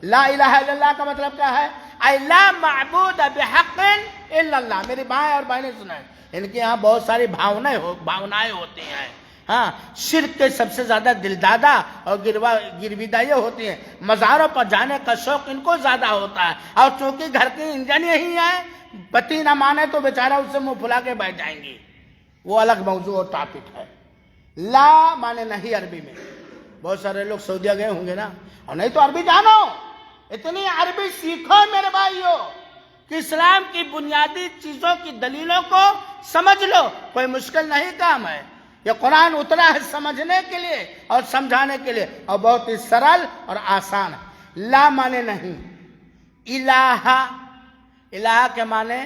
لا الہ الا اللہ کا مطلب کیا ہے؟ اے لا معبود بحق الا اللہ. میری بھائی اور بہنیں سنیں, ان کے یہاں بہت ساری بھاونائیں ہوتی ہیں. ہاں, شرک کے سب سے زیادہ دلدادہ اور گرویدائیں ہوتی ہیں. مزاروں پر جانے کا شوق ان کو زیادہ ہوتا ہے, اور چونکہ گھر کے انجن یہی ہیں, پتی نہ مانے تو بیچارہ اس سے منہ پھلا کے بیٹھ جائیں گی, وہ الگ موضوع اور ٹاپک ہے. لا مانے نہیں عربی میں. بہت سارے لوگ سعودیہ گئے ہوں گے نا, اور نہیں تو عربی جانو, اتنی عربی سیکھو میرے بھائیو کہ اسلام کی بنیادی چیزوں کی دلیلوں کو سمجھ لو. کوئی مشکل نہیں کام ہے, یہ قرآن اترا ہے سمجھنے کے لیے اور سمجھانے کے لیے, اور بہت ہی سرل اور آسان ہے. لا مانے نہیں, الہ, الہ کے معنی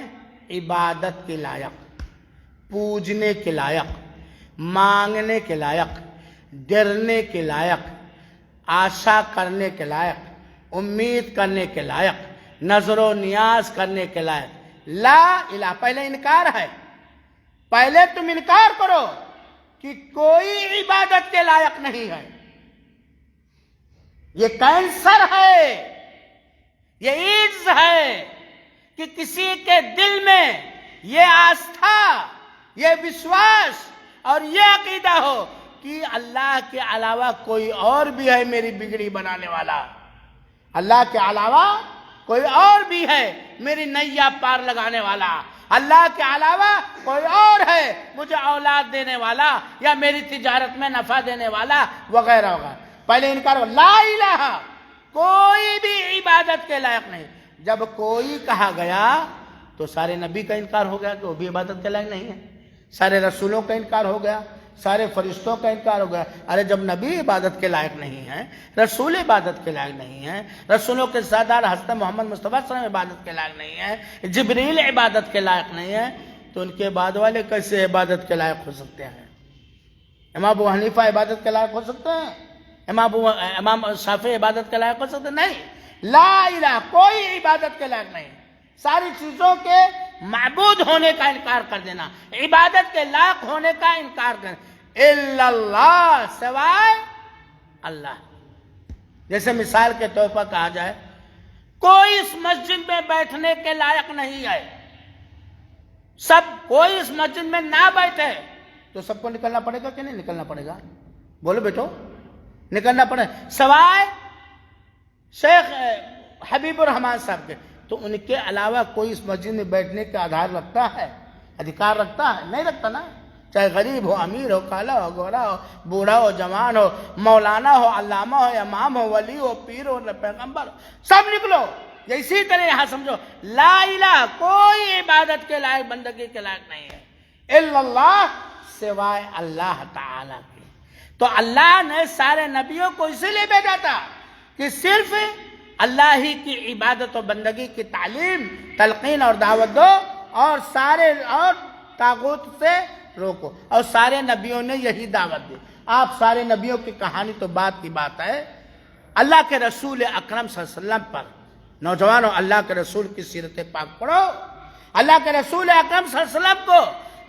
عبادت کے لائق, پوجنے کے لائق, مانگنے کے لائق, ڈرنے کے لائق, آشا کرنے کے لائق, امید کرنے کے لائق, نظر و نیاز کرنے کے لائق. لا الہ, پہلے انکار ہے, پہلے تم انکار کرو کہ کوئی عبادت کے لائق نہیں ہے. یہ کینسر ہے, یہ ایڈز ہے کہ کسی کے دل میں یہ آستھا, یہ وشواس اور یہ عقیدہ ہو کہ اللہ کے علاوہ کوئی اور بھی ہے میری بگڑی بنانے والا, اللہ کے علاوہ کوئی اور بھی ہے میری نیا پار لگانے والا, اللہ کے علاوہ کوئی اور ہے مجھے اولاد دینے والا یا میری تجارت میں نفع دینے والا, وغیرہ وغیرہ. پہلے انکار ہو, لا الہ, کوئی بھی عبادت کے لائق نہیں. جب کوئی کہا گیا تو سارے نبی کا انکار ہو گیا کہ وہ بھی عبادت کے لائق نہیں ہے, سارے رسولوں کا انکار ہو گیا, سارے فرشتوں کا انکار ہو گیا. ارے جب نبی عبادت کے لائق نہیں ہیں, رسول عبادت کے لائق نہیں ہیں, رسولوں کے سردار حضرت محمد مصطفیٰ صلی اللہ علیہ وسلم عبادت کے لائق نہیں ہیں, جبریل عبادت کے لائق نہیں ہیں, تو ان کے بعد والے کیسے عبادت کے لائق ہو سکتے ہیں؟ امام ابو حنیفہ عبادت کے لائق ہو سکتے ہیں؟ امام شافعی عبادت کے لائق ہو سکتے ہیں؟ نہیں. لا الہ, کوئی عبادت کے لائق نہیں. ساری چیزوں کے معبود ہونے کا انکار کر دینا، عبادت کے لائق ہونے کا انکار کر الا اللہ، سوائے اللہ۔ جیسے مثال کے طور پر کہا جائے کوئی اس مسجد میں بیٹھنے کے لائق نہیں ہے، سب کوئی اس مسجد میں نہ بیٹھے تو سب کو نکلنا پڑے گا کہ نہیں نکلنا پڑے گا؟ بولو بیٹو، نکلنا پڑے، سوائے شیخ حبیب الرحمان صاحب کے، تو ان کے علاوہ کوئی اس مسجد میں بیٹھنے کا آدھار رکھتا ہے، ادھیکار رکھتا ہے؟ نہیں رکھتا نا۔ چاہے غریب ہو، امیر ہو، کالا ہو، گورا ہو، بوڑھا ہو، جوان ہو، مولانا ہو، علامہ ہو، امام ہو، ولی ہو، پیر ہو، پیغمبر ہو، سب نکلو۔ اسی طرح یہاں سمجھو لا الہ، کوئی عبادت کے لائق، بندگی کے لائق نہیں ہے الا اللہ، سوائے اللہ تعالی کے۔ تو اللہ نے سارے نبیوں کو اسی لیے بھیجا تھا کہ صرف اللہ ہی کی عبادت و بندگی کی تعلیم، تلقین اور دعوت دو، اور سارے اور طاغوت سے روکو، اور سارے نبیوں نے یہی دعوت دی۔ آپ سارے نبیوں کی کہانی تو بات کی بات ہے، اللہ کے رسول اکرم صلی اللہ علیہ وسلم پر نوجوانوں اللہ کے رسول کی سیرت پاک پڑھو۔ اللہ کے رسول اکرم صلی اللہ علیہ وسلم کو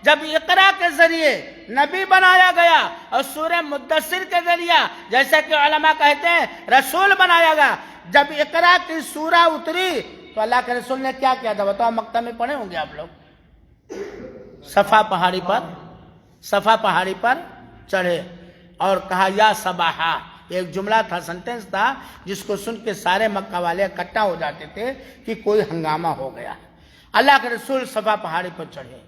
جب اقرا کے ذریعے نبی بنایا گیا اور سورہ مدثر کے ذریعہ جیسے کہ علماء کہتے ہیں رسول بنایا گیا، جب اقرا کی سورہ اتری تو اللہ کے رسول نے کیا کیا تھا بتاؤ؟ مکہ میں پڑھے ہوں گے آپ لوگ، صفا پہاڑی پر چڑھے اور کہا یا صباحا، ایک جملہ تھا، سنٹنس تھا جس کو سن کے سارے مکہ والے اکٹھا ہو جاتے تھے کہ کوئی ہنگامہ ہو گیا۔ اللہ کے رسول صفا پہاڑی پر چڑھے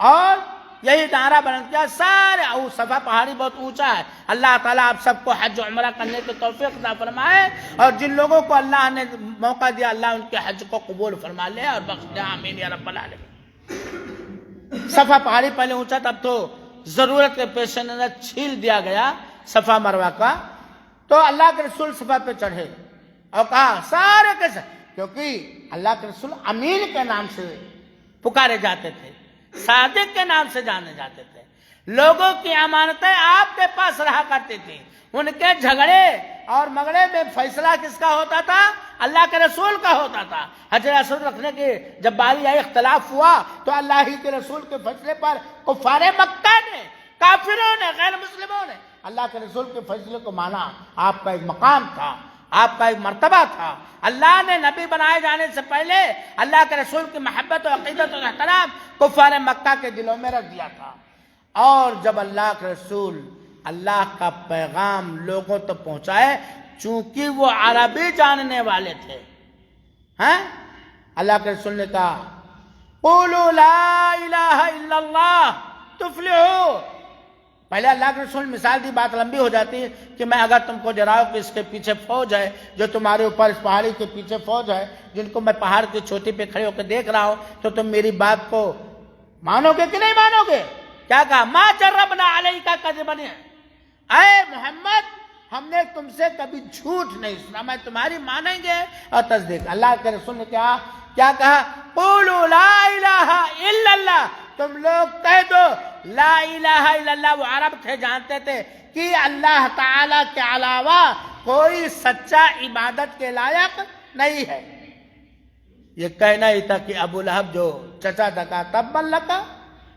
اور یہی نعرہ بلند کیا، سارے صفا پہاڑی بہت اونچا ہے، اللہ تعالیٰ آپ سب کو حج و عمرہ کرنے کی توفیق عطا فرمائے، اور جن لوگوں کو اللہ نے موقع دیا اللہ ان کے حج کو قبول فرما لے اور بخش دے، آمین یا رب العالمین۔ صفا پہاڑی پہلے اونچا، تب تو ضرورت کے پیش نظر چھیل دیا گیا صفا مروہ کا، تو اللہ کے رسول صفا پہ چڑھے اور کہا سارے کے ساتھ، کیونکہ اللہ کے رسول امین کے نام سے پکارے جاتے تھے، صادق کے نام سے جانے جاتے تھے، لوگوں کی امانتیں آپ کے پاس رہا کرتی تھی، ان کے جھگڑے اور مگڑے میں فیصلہ کس کا ہوتا تھا؟ اللہ کے رسول کا ہوتا تھا۔ حجر اسود رکھنے کی جب باری آئی، اختلاف ہوا تو اللہ ہی کے رسول کے فیصلے پر کفار مکہ نے، کافروں نے، غیر مسلموں نے اللہ کے رسول کے فیصلے کو مانا۔ آپ کا ایک مقام تھا، آپ کا ایک مرتبہ تھا، اللہ نے نبی بنائے جانے سے پہلے اللہ کے رسول کی محبت و عقیدت و احترام کفار مکہ کے دلوں میں رکھ دیا تھا، اور جب اللہ کے رسول اللہ کا پیغام لوگوں تک پہنچائے، چونکہ وہ عربی جاننے والے تھے، اللہ کے رسول نے کہا قولوا لا الہ الا اللہ تفلحوا۔ پہلے اللہ کے رسول مثال دی، بات لمبی ہو جاتی ہے کہ میں اگر تم کو ڈراؤ کہ اس کے پیچھے فوج ہے، جو تمہارے اوپر اس پہاڑی کے پیچھے فوج ہے، جن کو میں پہاڑ کی چوٹی پہ کھڑے ہو کے دیکھ رہا ہوں، تو تم میری بات کو مانو گے کہ نہیں مانو گے؟ کیا کہا؟ ما جربنا علیکا کذبا، اے محمد ہم نے تم سے کبھی جھوٹ نہیں سنا، میں تمہاری مانیں گے اور تصدیق۔ اللہ کے رسول نے کیا کہا؟ قولوا لا الہ الا اللہ، تم لوگ کہہ دو لا الہ الا اللہ۔ وہ عرب تھے، جانتے تھے کہ اللہ تعالی کے علاوہ کوئی سچا عبادت کے لائق نہیں ہے۔ یہ کہنا ہی تھا کہ ابو لہب جو چچا تھا، تب لکا،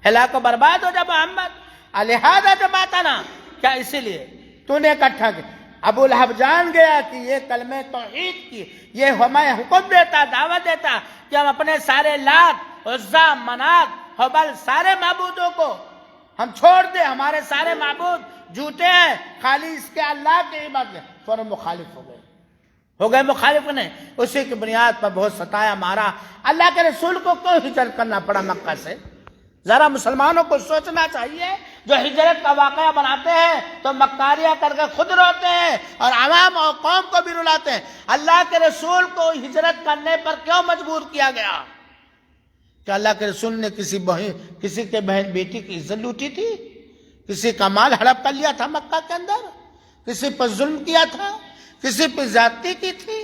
ہلاک و برباد ہو جب محمد لہذا جماعتنا، کیا اسی لیے تو نے اکٹھا کیا؟ ابو لہب جان گیا کہ یہ کلمہ توحید کی، یہ ہمیں حکم دیتا، دعوت دیتا کہ ہم اپنے سارے لات، عزا، منات، حبل، سارے معبودوں کو ہم چھوڑ دیں، ہمارے سارے معبود جھوٹے ہیں، خالی اس کے اللہ کی عبادت۔ فوراً مخالف ہو گئے مخالف نے، اسی کی بنیاد پر بہت ستایا، مارا۔ اللہ کے رسول کو کیوں ہجرت کرنا پڑا مکہ سے؟ ذرا مسلمانوں کو سوچنا چاہیے، جو ہجرت کا واقعہ بناتے ہیں تو مکاریاں کر کے خود روتے ہیں اور عوام اور قوم کو بھی رلاتے ہیں۔ اللہ کے رسول کو ہجرت کرنے پر کیوں مجبور کیا گیا؟ کہ اللہ کے رسول نے کسی کے بہن بیٹی کی عزت لوٹی تھی، کسی کا مال ہڑپ کر لیا تھا مکہ کے اندر، کسی پر ظلم کیا تھا، کسی پر زیادتی کی تھی،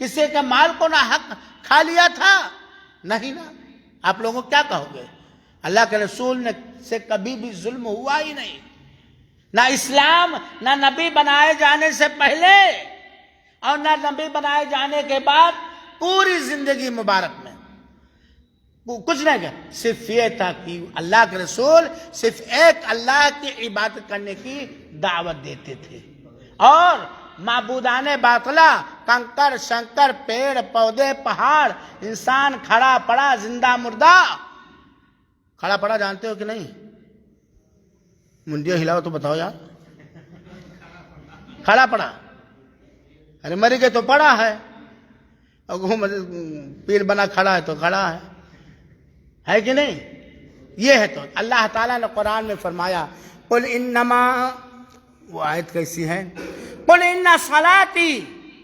کسی کے مال کو نہ حق کھا لیا تھا؟ نہیں نا۔ آپ لوگوں کیا کہو گے؟ اللہ کے رسول نے سے کبھی بھی ظلم ہوا ہی نہیں، نہ اسلام، نہ نبی بنائے جانے سے پہلے اور نہ نبی بنائے جانے کے بعد، پوری زندگی مبارک میں کچھ نہیں کہا، صرف یہ تھا کہ اللہ کے رسول صرف ایک اللہ کی عبادت کرنے کی دعوت دیتے تھے، اور معبودان باطلہ، کنکر شنکر، پیڑ پودے، پہاڑ، انسان، کھڑا پڑا، زندہ مردہ۔ کھڑا پڑا جانتے ہو کہ نہیں؟ منڈیاں ہلاؤ تو بتاؤ یار، کھڑا پڑا، ارے مر گئے تو پڑا ہے، اور پیر بنا کھڑا ہے تو کھڑا ہے کہ نہیں؟ یہ ہے تو اللہ تعالیٰ نے قرآن میں فرمایا، قل انما، وہ آیت کیسی ہے، قل ان صلاتی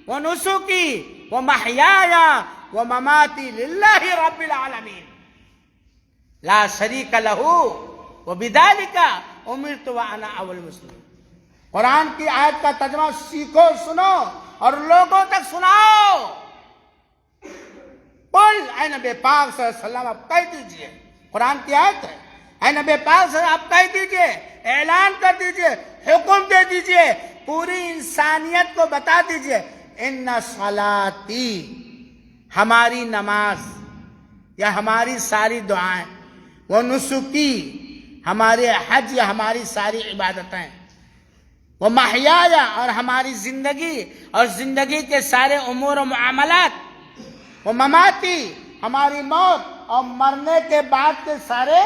و نسکی و محیایا و مماتی للہ رب العالمین لا شریک لہ و بذالک امرت وانا اول مسلم۔ قرآن کی آیت کا ترجمہ سیکھو، سنو اور لوگوں تک سناؤ۔ قل، اے نبی پاک صلی اللہ علیہ وسلم آپ کہہ دیجئے، قرآن کی آیت ہے، اے نبی پاک صلی اللہ علیہ وسلم آپ کہہ دیجئے، اعلان کر دیجئے، حکم دے دیجئے، پوری انسانیت کو بتا دیجئے، ان صلاتی، ہماری نماز یا ہماری ساری دعائیں، وہ نسکی، ہمارے حج یا ہماری ساری عبادتیں، وہ محیایا، اور ہماری زندگی اور زندگی کے سارے امور و معاملات، وہ مماتی، ہماری موت اور مرنے کے بعد کے سارے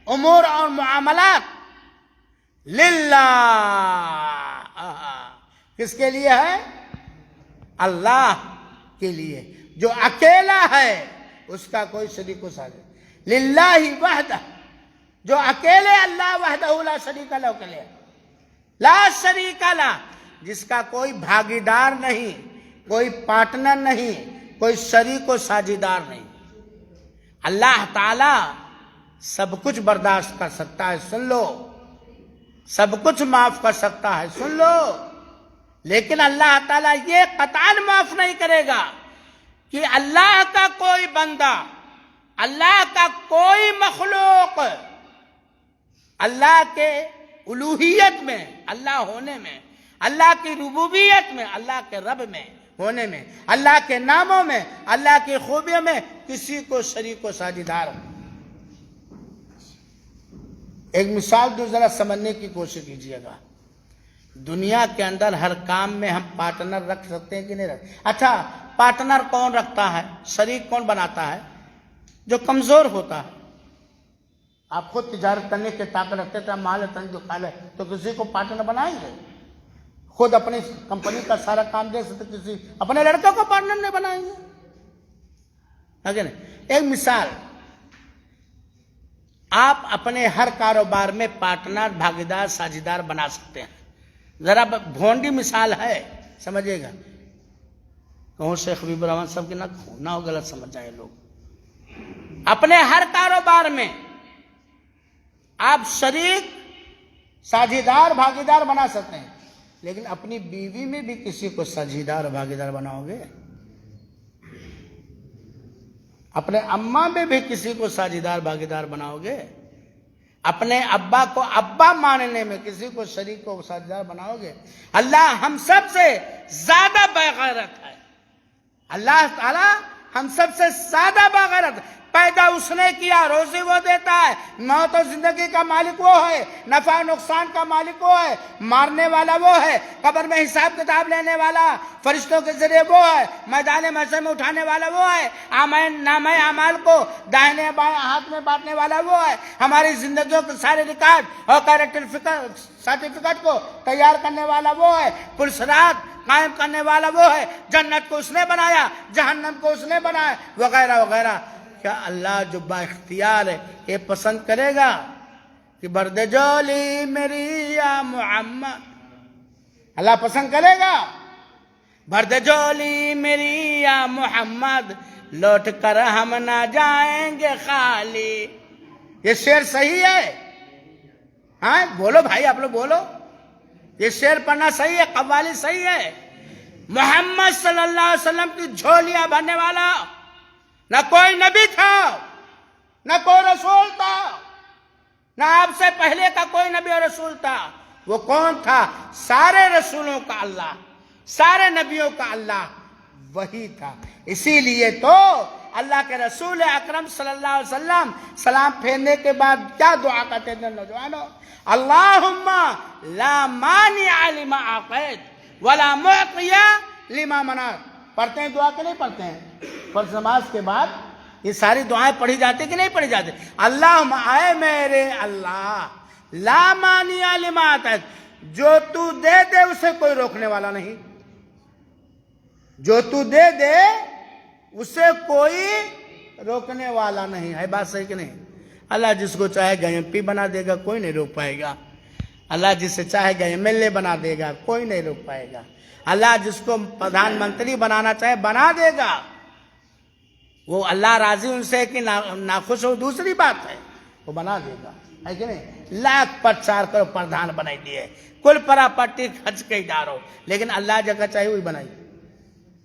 امور اور معاملات، للہ، کس کے لیے ہے؟ اللہ کے لیے، جو اکیلا ہے، اس کا کوئی شریک و ساجد، للہ وحدہ، جو اکیلے اللہ وحدہ لا شریک لہ کے لیے، لا شریک لہ، جس کا کوئی بھاگیدار نہیں، کوئی پارٹنر نہیں، کوئی شریک و ساجیدار نہیں۔ اللہ تعالی سب کچھ برداشت کر سکتا ہے، سن لو، سب کچھ معاف کر سکتا ہے، سن لو، لیکن اللہ تعالیٰ یہ قطعاً معاف نہیں کرے گا کہ اللہ کا کوئی بندہ، اللہ کا کوئی مخلوق، اللہ کے الوہیت میں، اللہ ہونے میں، اللہ کی ربوبیت میں، اللہ کے رب میں ہونے میں، اللہ کے ناموں میں، اللہ کی خوبیوں میں کسی کو شریک و ساجیدار ہو۔ ایک مثال دو، ذرا سمجھنے کی کوشش کیجیے گا۔ دنیا کے اندر ہر کام میں ہم پارٹنر رکھ سکتے ہیں کہ نہیں رکھ؟ اچھا، پارٹنر کون رکھتا ہے، شریک کون بناتا ہے؟ جو کمزور ہوتا ہے۔ آپ خود تجارت کرنے کے طاقت رکھتے تھے، مال تن جو کھا لے، تو کسی کو پارٹنر بنائیں گے؟ خود اپنی کمپنی کا سارا کام دے سکتے، کسی اپنے لڑکے کو پارٹنر نہیں بنائیں گے؟ ہے نہیں؟ ایک مثال، آپ اپنے ہر کاروبار میں پارٹنر، بھاگیدار، ساجیدار بنا سکتے ہیں۔ ذرا بھونڈی مثال ہے، سمجھے گا، کہوں شیخ حبیب الرحمن صاحب کی نہ ہو، غلط سمجھ جائے لوگ۔ اپنے ہر کاروبار میں آپ شریک، ساجیدار، بھاگیدار بنا سکتے ہیں، لیکن اپنی بیوی میں بھی کسی کو ساجیدار اور بھاگیدار بناؤ گے؟ اپنے اماں میں بھی کسی کو ساجیدار بھاگیدار بناؤ گے؟ اپنے ابا کو ابا ماننے میں کسی کو شریک کو ساجیدار بناؤ گے؟ اللہ ہم سب سے زیادہ بغیرت ہے، اللہ تعالی ہم سب سے زیادہ بغیرت۔ پیدا اس نے کیا، روزی وہ دیتا ہے، موت و زندگی کا مالک وہ ہے، نفع و نقصان کا مالک وہ ہے، مارنے والا وہ ہے، قبر میں حساب کتاب لینے والا فرشتوں کے ذریعے وہ ہے، میدان محشر میں اٹھانے والا وہ ہے، نامہ اعمال کو دائیں بائیں ہاتھ میں بانٹنے والا وہ ہے، ہماری زندگیوں کے سارے ریکارڈ اور کیریکٹر سرٹیفکیٹ کو تیار کرنے والا وہ ہے، پرسرات قائم کرنے والا وہ ہے، جنت کو اس نے بنایا، جہنم کو اس نے بنایا، وغیرہ وغیرہ۔ کیا اللہ جو با اختیار ہے یہ پسند کرے گا کہ برد جولی میری یا محمد؟ اللہ پسند کرے گا؟ برد جولی میری یا محمد، لوٹ کر ہم نہ جائیں گے خالی۔ یہ شعر صحیح ہے؟ ہاں بولو بھائی، آپ لوگ بولو، یہ شعر پڑھنا صحیح ہے، قوالی صحیح ہے؟ محمد صلی اللہ علیہ وسلم کی جھولیاں بھرنے والا نہ کوئی نبی تھا، نہ کوئی رسول تھا، نہ آپ سے پہلے کا کوئی نبی اور رسول تھا۔ وہ کون تھا؟ سارے رسولوں کا اللہ، سارے نبیوں کا اللہ وہی تھا۔ اسی لیے تو اللہ کے رسول اکرم صلی اللہ علیہ وسلم سلام پھیرنے کے بعد کیا دعا کرتے تھے نوجوانوں؟ اللہم لا مانع لما اعطیت ولا معطی لما منعت. پڑھتے ہیں دعا کہ نہیں پڑھتے ہیں؟ فرض نماز کے بعد یہ ساری دعائیں پڑھی جاتی کہ نہیں پڑھی جاتی؟ اللہم اے میرے اللہ، لا مانع لما اعطیت، جو تو دے دے اسے کوئی روکنے والا نہیں، جو تو دے دے اسے کوئی روکنے والا نہیں ہے. بات صحیح کہ نہیں؟ اللہ جس کو چاہے گا ایم پی بنا دے گا، کوئی نہیں روک پائے گا. اللہ جس سے چاہے گا ایم ایل اے بنا دے گا، کوئی نہیں روک پائے گا. اللہ جس کو پردھان منتری بنانا چاہے بنا دے گا. وہ اللہ راضی ان سے کہ ناخوش ہو دوسری بات ہے، وہ بنا دے گا، ہے کہ نہیں؟ لاکھ پرچار کرو پردھان بنائی دیے، کل پراپرٹی خرچ کے ڈالو، لیکن اللہ جگہ چاہیے وہی بنائی.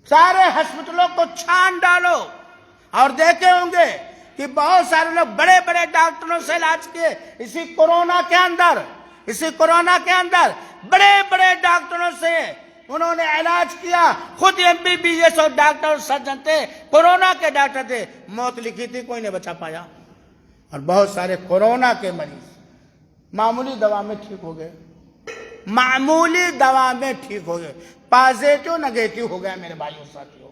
سارے ہسپتالوں کو چھان ڈالو اور دیکھے ہوں گے کہ بہت سارے لوگ بڑے بڑے ڈاکٹروں سے علاج کیے. اسی کورونا کے اندر بڑے بڑے ڈاکٹروں سے انہوں نے علاج کیا. خود MBBS اور ڈاکٹر اور سرجن تھے، کورونا کے ڈاکٹر تھے. موت لکھی تھی، کوئی نہیں بچا پایا. اور بہت سارے کورونا کے مریض معمولی دوا میں ٹھیک ہو گئے، معمولی دوا میں ٹھیک ہو گئے. پازیٹو نگیٹو ہو گیا میرے بھائیو ساتھیو.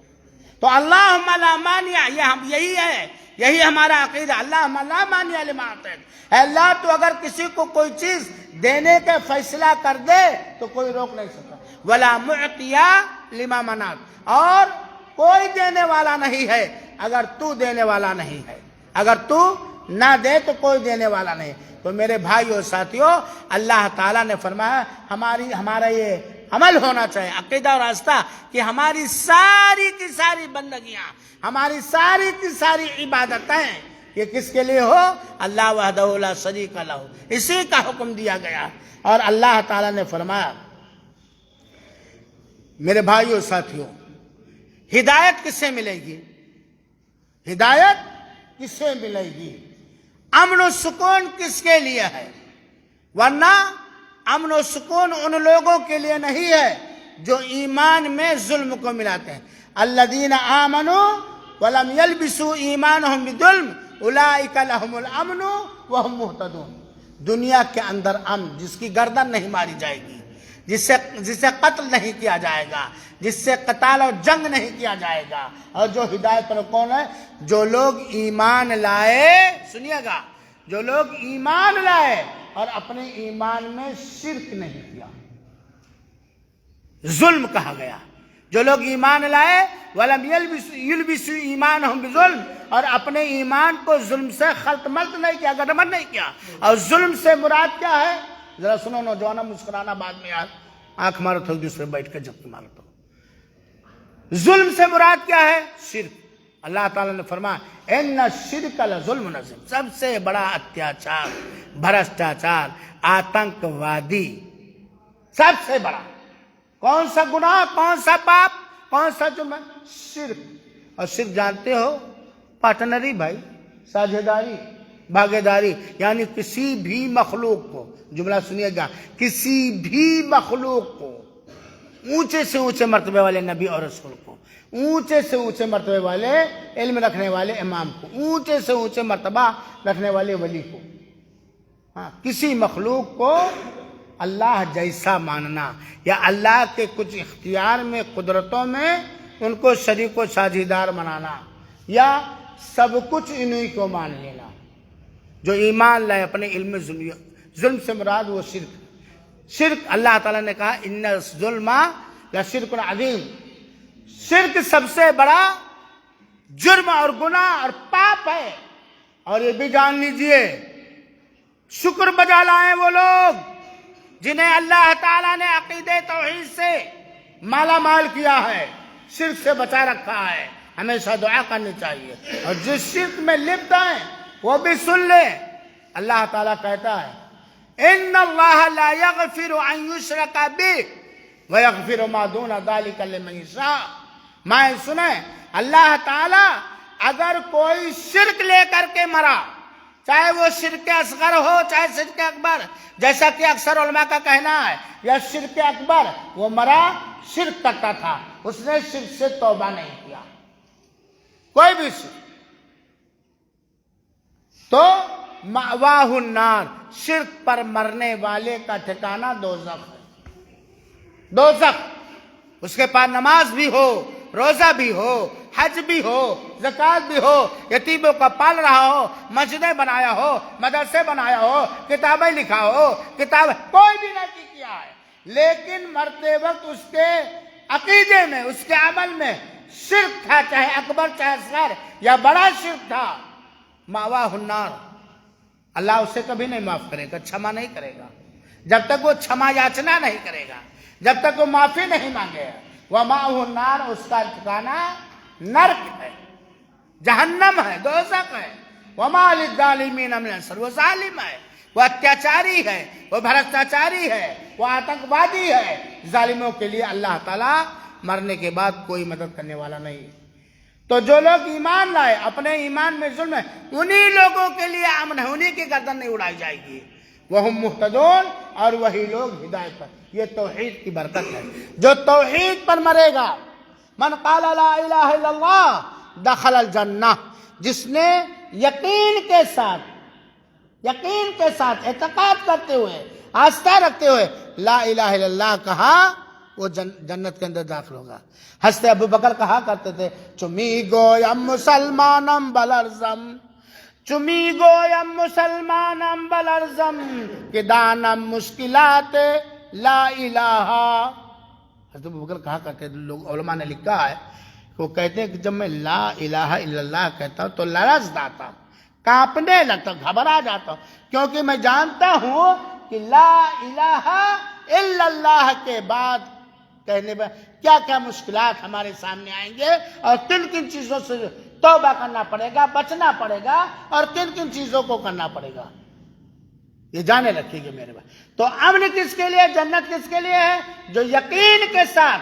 تو اللہم لا مانع، یہی ہے، یہی ہمارا عقیدہ. اللہم لا مانع لما اعطیت، اے اللہ تو اگر کسی کو کوئی چیز دینے کا فیصلہ کر دے تو کوئی روک نہیں سکتا. ولا معطی لما منعت، اور کوئی دینے والا نہیں ہے اگر تو دینے والا نہیں ہے. اگر تو نہ دے تو کوئی دینے والا نہیں. تو میرے بھائی اور ساتھیوں، اللہ تعالیٰ نے فرمایا ہمارا یہ عمل ہونا چاہیے، عقیدہ اور راستہ، کہ ہماری ساری کی ساری بندگیاں، ہماری ساری کی ساری عبادتیں یہ کس کے لیے ہو؟ اللہ وحدہ لا شریک لہ، اسی کا حکم دیا گیا. اور اللہ تعالیٰ نے فرمایا میرے بھائی اور ساتھیوں، ہدایت کس سے ملے گی؟ ہدایت کس سے ملے گی؟ امن و سکون کس کے لیے ہے؟ ورنہ امن و سکون ان لوگوں کے لیے نہیں ہے جو ایمان میں ظلم کو ملاتے ہیں. الذین آمنوا ولم یلبسوا ایمانہم بظلم اولئک لہم الامن وہم مہتدون. دنیا کے اندر امن، جس کی گردن نہیں ماری جائے گی، جسے قتل نہیں کیا جائے گا، جس سے قتال اور جنگ نہیں کیا جائے گا. اور جو ہدایت پر کون ہے؟ جو لوگ ایمان لائے، سنیے گا، جو لوگ ایمان لائے اور اپنے ایمان میں شرک نہیں کیا. ظلم کہا گیا. جو لوگ ایمان لائے وَلَمْ يَلْبِسُوا ایمانہم بظلم، اور اپنے ایمان کو ظلم سے خلط ملط نہیں کیا، گڈبڈ نہیں کیا. اور ظلم سے مراد کیا ہے؟ ذرا سنو نوجوانوں، مسکرانا بعد میں یار، آنکھ مارو تھوڑی دوسرے بیٹھ کے جب مارو تو. ظلم سے مراد کیا ہے؟ شرک. اللہ تعالیٰ نے فرمایا اِنَّ الشِّرْكَ لَظُلْمٌ عَظِيمٌ، سب سے بڑا اتیاچار، بھرشٹاچار، آتنکوادی، سب سے بڑا کون سا گناہ، کون سا پاپ، کون سا جرم؟ شرک. اور شرک جانتے ہو؟ پارٹنری بھائی، ساجھیداری، بھاگیداری، یعنی کسی بھی مخلوق کو، جملہ سنیے گا، کسی بھی مخلوق کو، اونچے سے اونچے مرتبے والے نبی اور رسول کو، اونچے سے اونچے مرتبے والے علم رکھنے والے امام کو، اونچے سے اونچے مرتبہ رکھنے والے ولی کو، ہاں، کسی مخلوق کو اللہ جیسا ماننا یا اللہ کے کچھ اختیار میں، قدرتوں میں ان کو شریک و ساجھیدار بنانا یا سب کچھ انہی کو مان لینا. جو ایمان لائے اپنے علم میں ظلم سے مراد وہ شرک. اللہ تعالیٰ نے کہا ان الظلم لشرک عظیم، شرک سب سے بڑا جرم اور گناہ اور پاپ ہے. اور یہ بھی جان لیجئے، شکر بجا لائیں وہ لوگ جنہیں اللہ تعالیٰ نے عقیدہ توحید سے مالا مال کیا ہے، شرک سے بچا رکھا ہے. ہمیشہ دعا کرنی چاہیے. اور جس شرک میں لپت ہیں وہ بھی سن لیں. اللہ تعالیٰ کہتا ہے ان اللہ لا یغفر ان یشرک بہ ویغفر ما دون ذلک لمن یشاء. میں سنیں، اللہ تعالیٰ اگر کوئی شرک لے کر کے مرا، چاہے وہ شرک اصغر ہو چاہے شرک اکبر، جیسا کہ اکثر علماء کا کہنا ہے، یا شرک اکبر، وہ مرا شرک کرتا تھا، اس نے شرک سے توبہ نہیں کیا، کوئی بھی شرک، تو مأواہ النار، شرک پر مرنے والے کا ٹھکانہ دوزخ ہے، دوزخ۔ اس کے پاس نماز بھی ہو، روزہ بھی ہو، حج بھی ہو، زکوٰۃ بھی ہو، یتیموں کا پال رہا ہو، مسجدیں بنایا ہو، مدرسے بنایا ہو، کتابیں لکھا ہو، کوئی بھی نیکی کیا ہے، لیکن مرتے وقت اس کے عقیدے میں، اس کے عمل میں شرک تھا، چاہے اکبر چاہے اصغر یا بڑا شرک تھا، مأواہ النار، اللہ اسے کبھی نہیں معاف کرے گا، چھما نہیں کرے گا، جب تک وہ چھما یاچنا نہیں کرے گا، جب تک وہ معافی نہیں مانگے گا۔ وَمَأْوَاهُ النَّارُ، اس کا ٹھکانہ نرک ہے، جہنم ہے، دوزخ ہے۔ وَمَا لِلظَّالِمِينَ مِنْ أَنصَارٍ، وہ ظالم ہے، وہ اتیاچاری ہے، وہ بھرشٹاچاری ہے، وہ آتنکوادی ہے۔ ظالموں کے لیے اللہ تعالیٰ مرنے کے بعد کوئی مدد کرنے والا نہیں ہے۔ تو جو لوگ ایمان لائے، اپنے ایمان میں ظلم ہے، انہی لوگوں کے لیے امن ہے، انہی کی گردن نہیں اڑائی جائے گی۔ وَهُمْ مُهْتَدُونَ، اور وہی لوگ ہدایت پر۔ یہ توحید کی برکت ہے، جو توحید پر مرے گا۔ من قال لا الہ الا اللہ دخل الجنہ، جس نے یقین کے ساتھ اعتقاد کرتے ہوئے، آستھا رکھتے ہوئے لا الہ الا اللہ کہا، وہ جنت کے اندر داخل ہوگا۔ حضرت ابو بکر کہا کرتے تھے، چمی گویم مسلمانم بلرزم، چمی گویم مسلمانم بلرزم، کہ دانم مشکلات لا الہ۔ حضرت ابو بکر کہا کرتے تھے، لوگ علماء نے لکھا ہے کہ وہ کہتے ہیں کہ جب میں لا الہ الا اللہ کہتا ہوں تو لرز جاتا ہوں، کانپنے لگتا ہوں، گھبرا جاتا ہوں، کیونکہ میں جانتا ہوں کہ لا الہ الا اللہ کے بعد کہنے پر کیا کیا مشکلات ہمارے سامنے آئیں گے، اور کن کن چیزوں سے توبہ کرنا پڑے گا، بچنا پڑے گا، اور کن کن چیزوں کو کرنا پڑے گا، یہ جانے رکھیے گے میرے بھائی۔ تو امن کس کے لیے، جنت کس کے لیے ہے؟ جو یقین کے ساتھ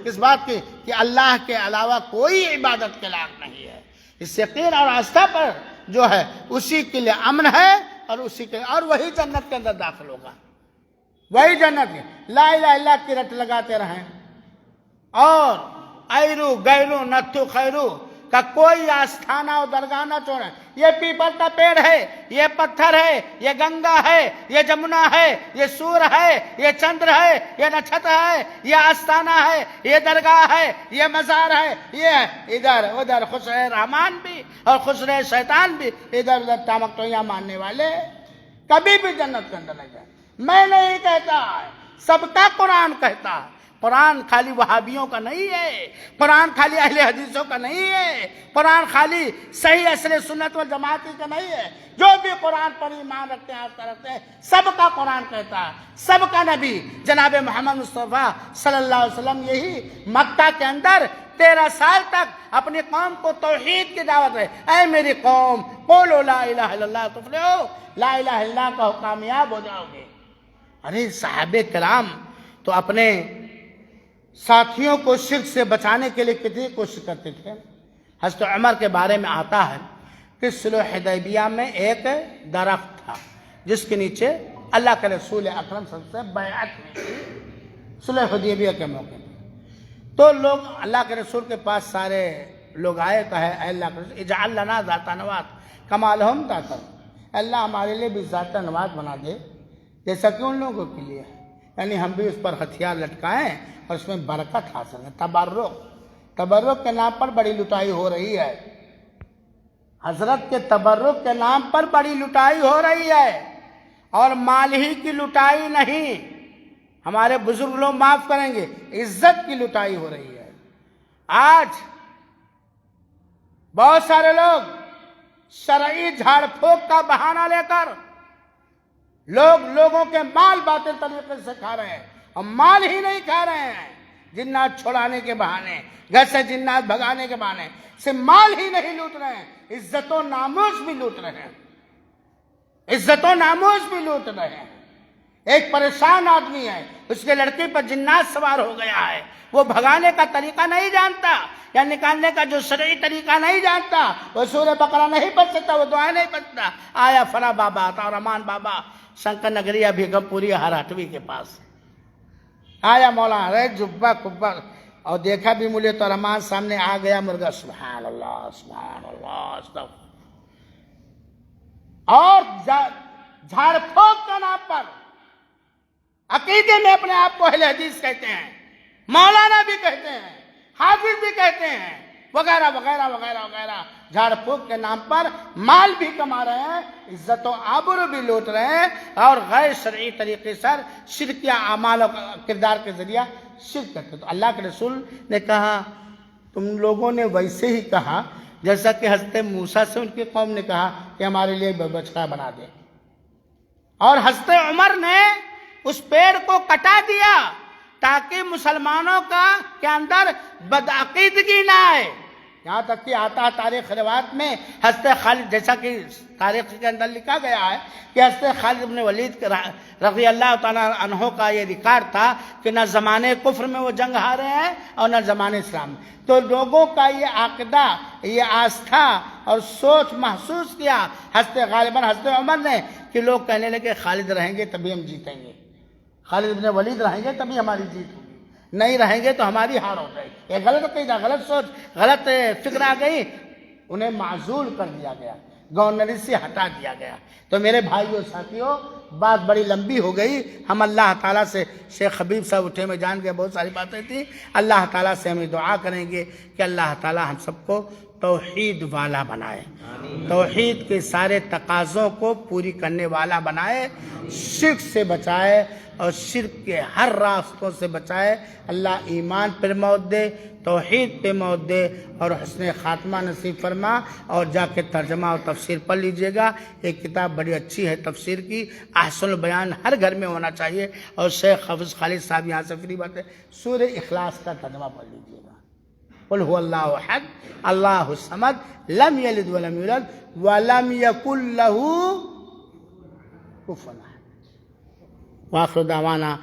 اس بات کی کہ اللہ کے علاوہ کوئی عبادت کے لائق نہیں ہے، اس یقین اور آستھا پر جو ہے اسی کے لیے امن ہے، اور اسی کے اور وہی جنت کے اندر داخل ہوگا، وہی جنت ہے۔ لا الہ الا اللہ کی رٹ لگاتے رہیں، اور ایرو گیرو نتھو خیرو کا کوئی آستھانہ اور درگاہ نہ چھوڑیں۔ یہ پیپل کا پیڑ ہے، یہ پتھر ہے، یہ گنگا ہے، یہ جمنا ہے، یہ سور ہے، یہ چندر ہے، یہ نچھتر ہے، یہ آستانہ ہے، یہ درگاہ ہے، یہ مزار ہے، یہ ادھر ادھر خسرے رحمان بھی اور خسرے شیطان بھی ادھر ادھر ٹامکٹویاں ماننے والے کبھی بھی جنت کے اندر نہیں جائیں۔ میں نہیں کہتا، سب کا قرآن کہتا ہے۔ قرآن خالی وہابیوں کا نہیں ہے، قرآن خالی اہل حدیثوں کا نہیں ہے، قرآن خالی صحیح اصل سنت والجماعت کا نہیں ہے۔ جو بھی قرآن پر ایمان رکھتے ہیں، آستھا رکھتے ہیں، سب کا قرآن کہتا ہے، سب کا نبی جناب محمد مصطفیٰ صلی اللہ علیہ وسلم یہی مکہ کے اندر 13 سال تک اپنی قوم کو توحید کی دعوت ہے۔ اے میری قوم، قولوا لا الہ الا اللہ تفلحوا، لا الہ الا اللہ کہو کامیاب ہو جاؤ گے۔ ارے صحابہ کرام تو اپنے ساتھیوں کو شرک سے بچانے کے لیے کتنی کوشش کرتے تھے۔ حضرت عمر کے بارے میں آتا ہے کہ صلح حدیبیہ میں ایک درخت تھا جس کے نیچے اللہ کے رسول اکرم صلی اللہ علیہ وسلم سے بیعت ہوئی تھی صلح حدیبیہ کے موقع پہ۔ تو لوگ اللہ کے رسول کے پاس سارے لوگ آئے، کہے اے اللہ کے رسول اجعل لنا ذات انوات کما لہم ذات انوات، اللہ ہمارے لیے بھی ذات انوات بنا دے جیسا کہ ان لوگوں کے لیے، یعنی ہم بھی اس پر ہتھیار لٹکائیں اور اس میں برکت حاصل ہے۔ تبرک کے نام پر بڑی لٹائی ہو رہی ہے، حضرت کے تبرک کے نام پر بڑی لٹائی ہو رہی ہے، اور مال ہی کی لٹائی نہیں، ہمارے بزرگ لوگ معاف کریں گے، عزت کی لٹائی ہو رہی ہے۔ آج بہت سارے لوگ شرعی جھاڑ پھونک کا بہانہ لے کر لوگوں کے مال باطل طریقے سے کھا رہے ہیں، اور مال ہی نہیں کھا رہے ہیں، جنات چھڑانے کے بہانے، گھر سے جنات بھگانے کے بہانے سے مال ہی نہیں لوٹ رہے ہیں، عزت و ناموس بھی لوٹ رہے ہیں، عزت و ناموس بھی لوٹ رہے ہیں۔ ایک پریشان آدمی ہے، اس کے لڑکی پر جنات سوار ہو گیا ہے، وہ بھگانے کا طریقہ نہیں جانتا، یا نکالنے کا جو شرعی طریقہ نہیں جانتا، وہ سورہ بقرہ نہیں پڑھ سکتا، وہ دعائیں نہیں پڑھتا۔ آیا فلاں بابا عطا رحمان بابا شنکر نگریہ بیگم پوری ہرہٹوی کے پاس، آیا مولانا رے جبہ کبہ، اور دیکھا بھی مولے تو رحمان سامنے آ گیا مرغا، سبحان اللہ سبحان اللہ استغفر۔ اور جھاڑ پھونک کے نام پر عقیدے میں اپنے آپ کو اہل حدیث کہتے ہیں، مولانا بھی کہتے ہیں، حافظ بھی کہتے ہیں، وغیرہ وغیرہ وغیرہ وغیرہ، جھاڑ پھونک کے نام پر مال بھی کما رہے ہیں، عزت و آبرو بھی لوٹ رہے ہیں، اور غیر شرعی طریقے سے شرک یا اعمال و کردار کے ذریعہ شرک کرتے ہیں۔ تو اللہ کے رسول نے کہا تم لوگوں نے ویسے ہی کہا جیسا کہ حضرت موسیٰ سے ان کی قوم نے کہا کہ ہمارے لیے بچڑا بنا دے، اور حضرت عمر نے اس پیڑ کو کٹا دیا تاکہ مسلمانوں کے اندر بدعقیدگی نہ آئے۔ یہاں تک کہ آتا ہے تاریخ روایت میں حضرت خالد، جیسا کہ تاریخ کے اندر لکھا گیا ہے کہ حضرت خالد بن ولید رضی اللہ تعالیٰ عنہ کا یہ ریکارڈ تھا کہ نہ زمانے کفر میں وہ جنگ ہارے ہیں اور نہ زمانے اسلام میں۔ تو لوگوں کا یہ عقیدہ، یہ آستھا اور سوچ محسوس کیا غالباً حضرت عمر نے کہ لوگ کہنے لگے خالد رہیں گے تبھی ہم جیتیں گے، خالد بن ولید رہیں گے تبھی ہماری جیت ہوگی، نہیں رہیں گے تو ہماری ہار ہو جائے گی۔ یہ غلط عقیدہ، غلط سوچ، غلط فکر آ گئی، انہیں معزول کر دیا گیا، گورنری سے ہٹا دیا گیا۔ تو میرے بھائیو ساتھیو، بات بڑی لمبی ہو گئی، ہم اللہ تعالیٰ سے، شیخ حبیب صاحب اٹھے میں جان کے بہت ساری باتیں تھیں، اللہ تعالیٰ سے ہمیں دعا کریں گے کہ اللہ تعالیٰ ہم سب کو توحید والا بنائے، توحید کے سارے تقاضوں کو پوری کرنے والا بنائے، شرک سے بچائے اور شرک کے ہر راستوں سے بچائے۔ اللہ ایمان پر موت دے، توحید پہ موت دے اور حسن خاتمہ نصیب فرما۔ اور جا کے ترجمہ اور تفسیر پڑھ لیجئے گا، ایک کتاب بڑی اچھی ہے تفسیر کی، احسن البیان، ہر گھر میں ہونا چاہیے۔ اور شیخ حافظ خالد صاحب یہاں سے فری بات ہے، سورہ اخلاص کا ترجمہ پڑھ لیجئے گا۔ قل هو اللہ احد اللہ الصمد لم یلد ولم یولد ولم یکن له کفوا احد۔ وآخر دعوانا